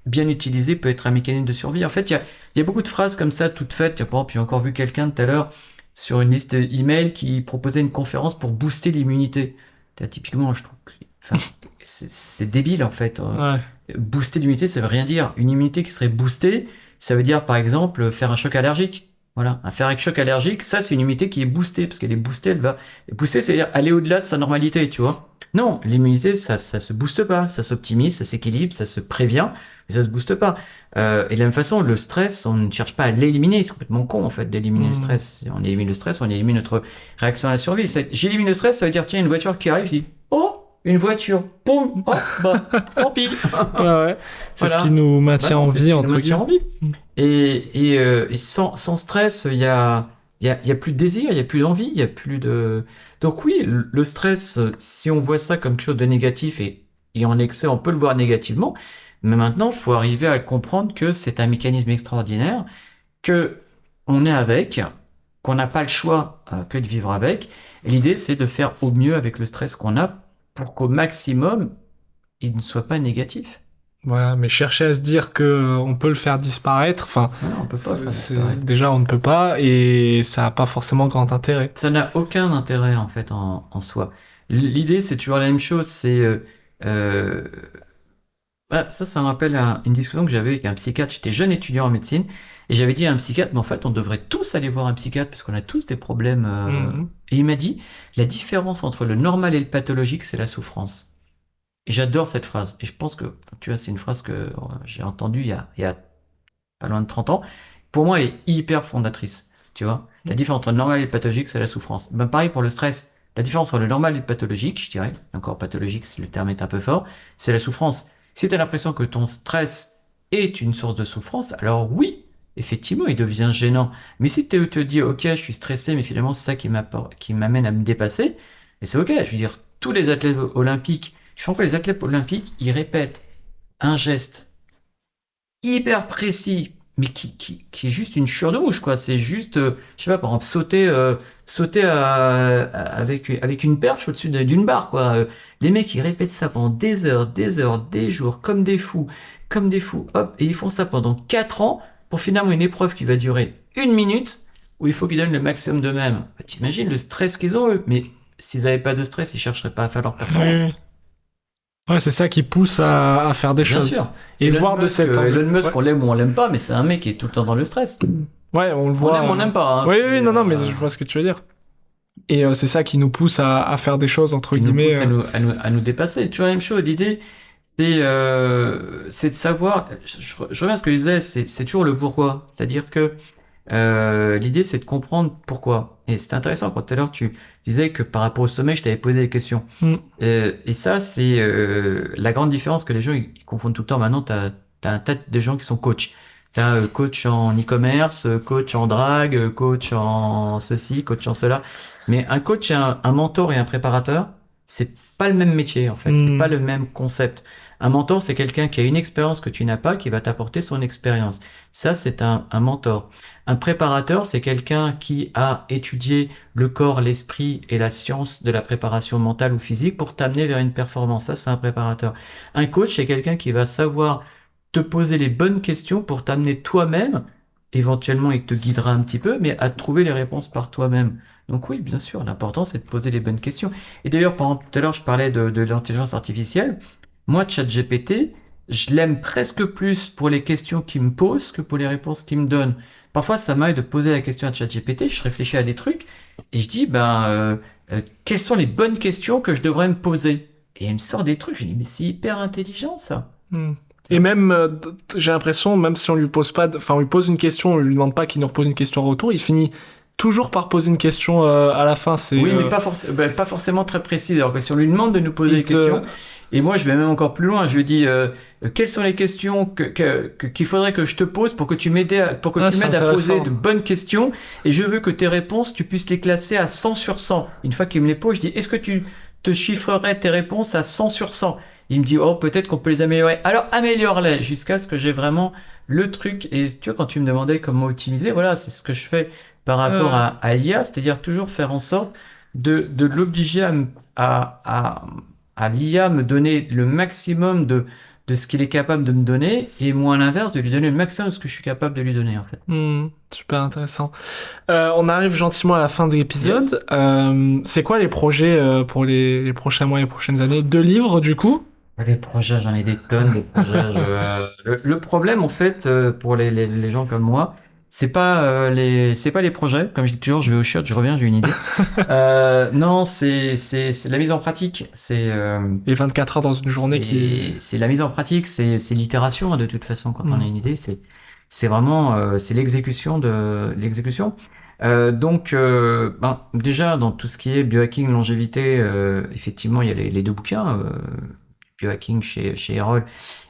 bien utilisé, peut être un mécanisme de survie. En fait, il y a beaucoup de phrases comme ça, toutes faites. Par exemple, j'ai encore vu quelqu'un tout à l'heure sur une liste email qui proposait une conférence pour booster l'immunité. Typiquement, je trouve que c'est débile en fait. Ouais. Booster l'immunité, ça veut rien dire. Une immunité qui serait boostée, ça veut dire par exemple faire un choc allergique. Voilà, faire un choc allergique, ça c'est une immunité qui est boostée, parce qu'elle est boostée, elle va booster, c'est-à-dire aller au-delà de sa normalité, tu vois. Non, l'immunité, ça se booste pas, ça s'optimise, ça s'équilibre, ça se prévient, mais ça se booste pas. Et de la même façon, le stress, on ne cherche pas à l'éliminer, c'est complètement con en fait d'éliminer le stress. Si on élimine le stress, on élimine notre réaction à la survie. J'élimine le stress, ça veut dire tiens, une voiture qui arrive, je dis oh, une voiture, boum, oh, tant pis. Ouais. C'est ce qui nous maintient en vie, entre guillemets. Et sans stress, il y a plus de désir, il y a plus d'envie, il y a plus de. Donc oui, le stress, si on voit ça comme quelque chose de négatif et en excès, on peut le voir négativement. Mais maintenant, il faut arriver à comprendre que c'est un mécanisme extraordinaire, que on est avec, qu'on n'a pas le choix que de vivre avec. Et l'idée, c'est de faire au mieux avec le stress qu'on a pour qu'au maximum, il ne soit pas négatif. Voilà, mais chercher à se dire que on peut le faire disparaître, enfin, on peut pas disparaître. Déjà on ne peut pas et ça n'a pas forcément grand intérêt. Ça n'a aucun intérêt en fait en soi. L'idée c'est toujours la même chose, c'est ça me rappelle une discussion que j'avais avec un psychiatre. J'étais jeune étudiant en médecine et j'avais dit à un psychiatre, mais en fait on devrait tous aller voir un psychiatre parce qu'on a tous des problèmes. Et il m'a dit, la différence entre le normal et le pathologique, c'est la souffrance. Et j'adore cette phrase. Et je pense que, tu vois, c'est une phrase que j'ai entendue il y a pas loin de 30 ans. Pour moi, elle est hyper fondatrice. Tu vois, la différence entre le normal et le pathologique, c'est la souffrance. Pareil pour le stress. La différence entre le normal et le pathologique, je dirais, encore pathologique si le terme est un peu fort, c'est la souffrance. Si tu as l'impression que ton stress est une source de souffrance, alors oui, effectivement, il devient gênant. Mais si tu te dis, ok, je suis stressé, mais finalement, c'est ça qui m'amène à me dépasser, et c'est ok. Je veux dire, tous les athlètes olympiques, je pense que les athlètes olympiques, ils répètent un geste hyper précis, mais qui est juste une chure de mouche, quoi. C'est juste, je sais pas, par exemple, sauter avec une perche au-dessus d'une barre, quoi. Les mecs, ils répètent ça pendant des heures, des jours, comme des fous, hop, et ils font ça pendant 4 ans pour finalement une épreuve qui va durer 1 minute, où il faut qu'ils donnent le maximum d'eux-mêmes. T'imagines le stress qu'ils ont, eux, mais s'ils n'avaient pas de stress, ils chercheraient pas à faire leur performance. Ouais, c'est ça qui pousse à faire des Bien choses. sûr. Et voir de cet angle. Elon Musk, Ouais. on l'aime ou on l'aime pas, mais c'est un mec qui est tout le temps dans le stress. Ouais, on le On voit. l'aime ou on n'aime pas. Hein. Oui, oui, non, non, mais Euh, je vois ce que tu veux dire. Et c'est ça qui nous pousse à faire des choses, entre qui nous guillemets. pousse à nous dépasser. Toujours la même chose. L'idée, c'est de savoir. Je reviens à ce que je disais, c'est toujours le pourquoi. C'est-à-dire que l'idée, c'est de comprendre pourquoi. Et c'est intéressant quand tout à l'heure tu disais que par rapport au sommeil, je t'avais posé des questions. Mm. Et ça, c'est la grande différence que les gens ils confondent tout le temps. Maintenant, t'as un tas de gens qui sont coachs. T'as coach en e-commerce, coach en drague, coach en ceci, coach en cela. Mais un coach, et un mentor et un préparateur, c'est pas le même métier en fait. C'est pas le même concept. Un mentor, c'est quelqu'un qui a une expérience que tu n'as pas, qui va t'apporter son expérience. Ça, c'est un mentor. Un préparateur, c'est quelqu'un qui a étudié le corps, l'esprit et la science de la préparation mentale ou physique pour t'amener vers une performance. Ça, c'est un préparateur. Un coach, c'est quelqu'un qui va savoir te poser les bonnes questions pour t'amener toi-même, éventuellement il te guidera un petit peu, mais à trouver les réponses par toi-même. Donc oui, bien sûr, l'important c'est de poser les bonnes questions. Et d'ailleurs, par exemple, tout à l'heure je parlais de l'intelligence artificielle. Moi, ChatGPT, je l'aime presque plus pour les questions qu'il me pose que pour les réponses qu'il me donne. Parfois, ça m'aide de poser la question à ChatGPT, je réfléchis à des trucs et je dis, quelles sont les bonnes questions que je devrais me poser? Et il me sort des trucs, je dis, mais c'est hyper intelligent ça. Mm. Et même, j'ai l'impression, même si on lui pose pas, enfin, on lui pose une question, on lui demande pas qu'il nous repose une question en retour, il finit toujours par poser une question à la fin. C'est, Oui, mais pas forcément très précis. Alors que si on lui demande de nous poser des questions, et moi je vais même encore plus loin, je lui dis quelles sont les questions qu'il faudrait que je te pose pour que tu pour que tu m'aides à poser de bonnes questions, et je veux que tes réponses, tu puisses les classer à 100 sur 100. Une fois qu'il me les pose, je dis est-ce que tu te chiffrerais tes réponses à 100 sur 100? Il me dit oh peut-être qu'on peut les améliorer. Alors améliore-les jusqu'à ce que j'ai vraiment le truc. Et tu vois quand tu me demandais comment optimiser, voilà c'est ce que je fais par rapport à l'IA, c'est-à-dire toujours faire en sorte de l'obliger à l'IA me donner le maximum de ce qu'il est capable de me donner, et moi à l'inverse de lui donner le maximum de ce que je suis capable de lui donner en fait. Super intéressant. On arrive gentiment à la fin de l'épisode. Yes. C'est quoi les projets pour les prochains mois et les prochaines années? 2 livres du coup? Les projets, j'en ai des tonnes de projets. Le problème en fait pour les gens comme moi, c'est pas les projets, comme je dis toujours, je vais au shot, je reviens, j'ai une idée. Non, c'est la mise en pratique. C'est les 24 heures dans une journée c'est la mise en pratique, c'est l'itération de toute façon. Quand on a une idée, c'est vraiment c'est l'exécution de l'exécution. Donc déjà dans tout ce qui est biohacking, longévité, effectivement il y a les 2 bouquins. Biohacking chez Erol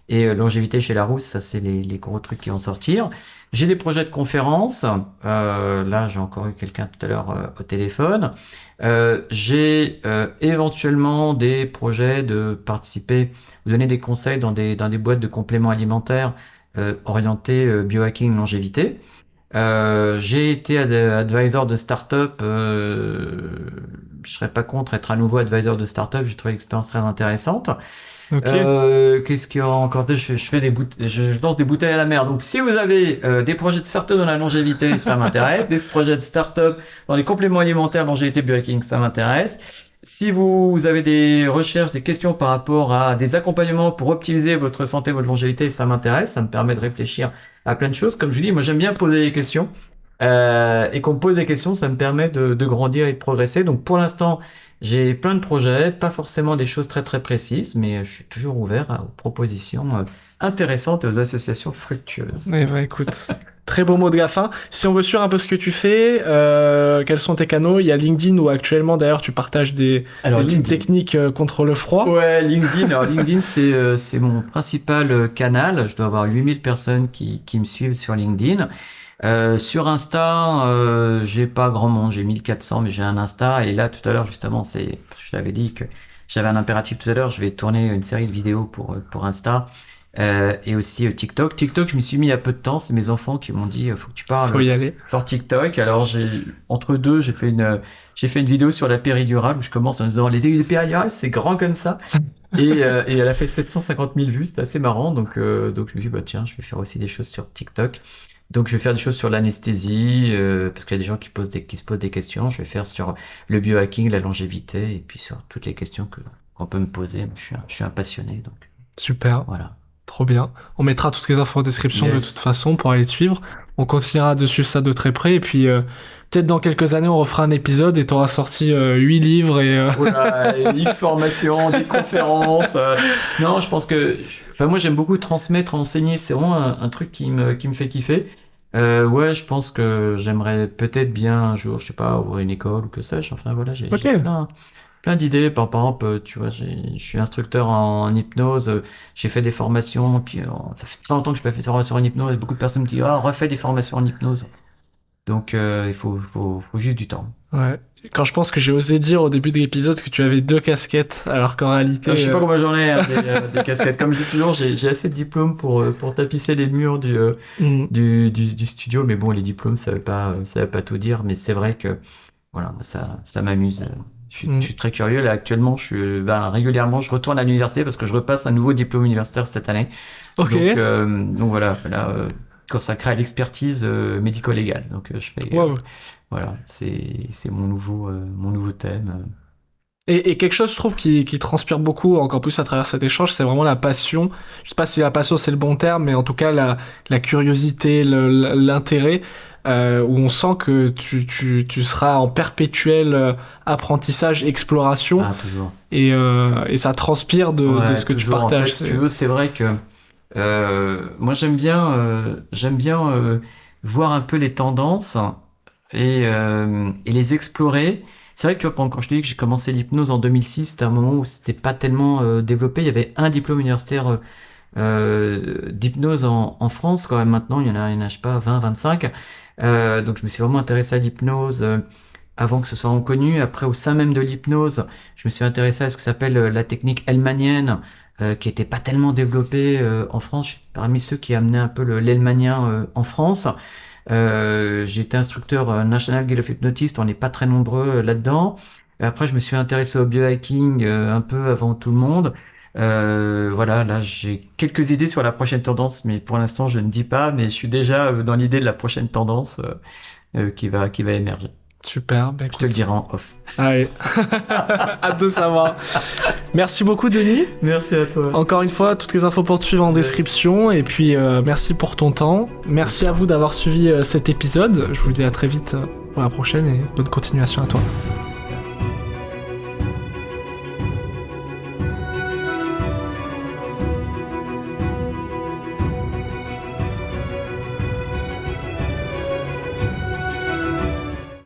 et longévité chez Larousse, ça c'est les gros trucs qui vont sortir. J'ai des projets de conférences, là j'ai encore eu quelqu'un tout à l'heure au téléphone. J'ai éventuellement des projets de participer, de donner des conseils dans des boîtes de compléments alimentaires orientés biohacking longévité. J'ai été advisor de start-up, je serais pas contre être à nouveau advisor de start-up, j'ai trouvé l'expérience très intéressante. Okay. Qu'est-ce qu'il y a encore? Je lance des bouteilles à la mer. Donc, si vous avez des projets de start-up dans la longévité, ça m'intéresse. Des projets de start-up dans les compléments alimentaires, longévité, biohacking, ça m'intéresse. Si vous avez des recherches, des questions par rapport à des accompagnements pour optimiser votre santé, votre longévité, ça m'intéresse. Ça me permet de réfléchir à plein de choses. Comme je dis, moi, j'aime bien poser des questions. Et qu'on me pose des questions, ça me permet de grandir et de progresser. Donc, pour l'instant, j'ai plein de projets, pas forcément des choses très très précises, mais je suis toujours ouvert aux propositions intéressantes et aux associations fructueuses. Eh ben, écoute, très beau mot de la fin. Si on veut suivre un peu ce que tu fais, quels sont tes canaux? Il y a LinkedIn où actuellement d'ailleurs tu partages des petites techniques contre le froid. Ouais, LinkedIn. Alors LinkedIn c'est mon principal canal. Je dois avoir 8000 personnes qui me suivent sur LinkedIn. Sur Insta, j'ai pas grand monde, j'ai 1400, mais j'ai un Insta, et là tout à l'heure justement, je t'avais dit que j'avais un impératif tout à l'heure, je vais tourner une série de vidéos pour Insta, et aussi TikTok. TikTok, je m'y suis mis il y a peu de temps, c'est mes enfants qui m'ont dit, faut que tu parles. Faut y aller. Sur TikTok, alors entre deux, j'ai fait une vidéo sur la péridurale, où je commence en disant, les aiguilles de péridurale, c'est grand comme ça. Et elle a fait 750 000 vues, c'était assez marrant, donc je me suis dit, tiens, je vais faire aussi des choses sur TikTok. Donc je vais faire des choses sur l'anesthésie, parce qu'il y a des gens qui se posent des questions. Je vais faire sur le biohacking, la longévité, et puis sur toutes les questions qu'on on peut me poser. Je suis un passionné, donc Super. voilà. Trop bien. On mettra toutes les infos en description de toute façon pour aller te suivre. On continuera de suivre ça de très près. Et puis, peut-être dans quelques années, on refera un épisode et tu auras sorti 8 livres et... Voilà, X formations, des conférences. Non, je pense que... moi, j'aime beaucoup transmettre, enseigner. C'est vraiment un truc qui me fait kiffer. Ouais, je pense que j'aimerais peut-être bien un jour, je sais pas, ouvrir une école ou que sais-je. Enfin, voilà, j'ai plein d'idées. Par exemple, tu vois, je suis instructeur en hypnose, j'ai fait des formations, puis ça fait très longtemps que je n'ai pas fait de formation en hypnose, et beaucoup de personnes me disent « Ah, refais des formations en hypnose ». Donc, il faut juste du temps. Ouais. Quand je pense que j'ai osé dire au début de l'épisode que tu avais 2 casquettes, alors qu'en réalité... Je sais pas combien j'en ai, des casquettes. Comme je dis toujours, j'ai assez de diplômes pour tapisser les murs du studio, mais bon, les diplômes, ça veut pas tout dire, mais c'est vrai que, voilà, ça m'amuse. Je suis très curieux. Là, actuellement, régulièrement, je retourne à l'université parce que je repasse un nouveau diplôme universitaire cette année. Ok. Donc voilà, consacré à l'expertise médico-légale. Donc je fais, voilà, c'est mon nouveau thème. Et quelque chose, je trouve, qui transpire beaucoup, encore plus à travers cet échange, c'est vraiment la passion. Je sais pas si la passion c'est le bon terme, mais en tout cas la curiosité, l'intérêt, où on sent que tu seras en perpétuel apprentissage, exploration. Ah, toujours. Et ça transpire de ce que toujours, tu partages. En fait, si tu veux, c'est vrai que moi j'aime bien voir un peu les tendances et les explorer. C'est vrai que tu vois, quand je te dis que j'ai commencé l'hypnose en 2006, c'était un moment où c'était pas tellement développé. Il y avait un diplôme universitaire d'hypnose en France. Quand même, maintenant, il y en a, je sais pas, 20, 25. Donc je me suis vraiment intéressé à l'hypnose avant que ce soit reconnu. Après, au sein même de l'hypnose, je me suis intéressé à ce que s'appelle la technique hellmanienne, qui était pas tellement développée en France. Je suis parmi ceux qui amenaient un peu l'hellmanien en France. J'ai été instructeur National Guild of Hypnotists, on n'est pas très nombreux là-dedans. Et après, je me suis intéressé au biohacking un peu avant tout le monde. Voilà, là, j'ai quelques idées sur la prochaine tendance, mais pour l'instant, je ne dis pas, mais je suis déjà dans l'idée de la prochaine tendance qui va émerger. Super. Je te le dirai en off. Allez, hâte de savoir. Merci beaucoup, Denis. Merci à toi. Encore une fois, toutes les infos pour te suivre en description. Et puis, merci pour ton temps. Merci à vous d'avoir suivi cet épisode. Je vous dis à très vite pour la prochaine et bonne continuation à toi. Merci.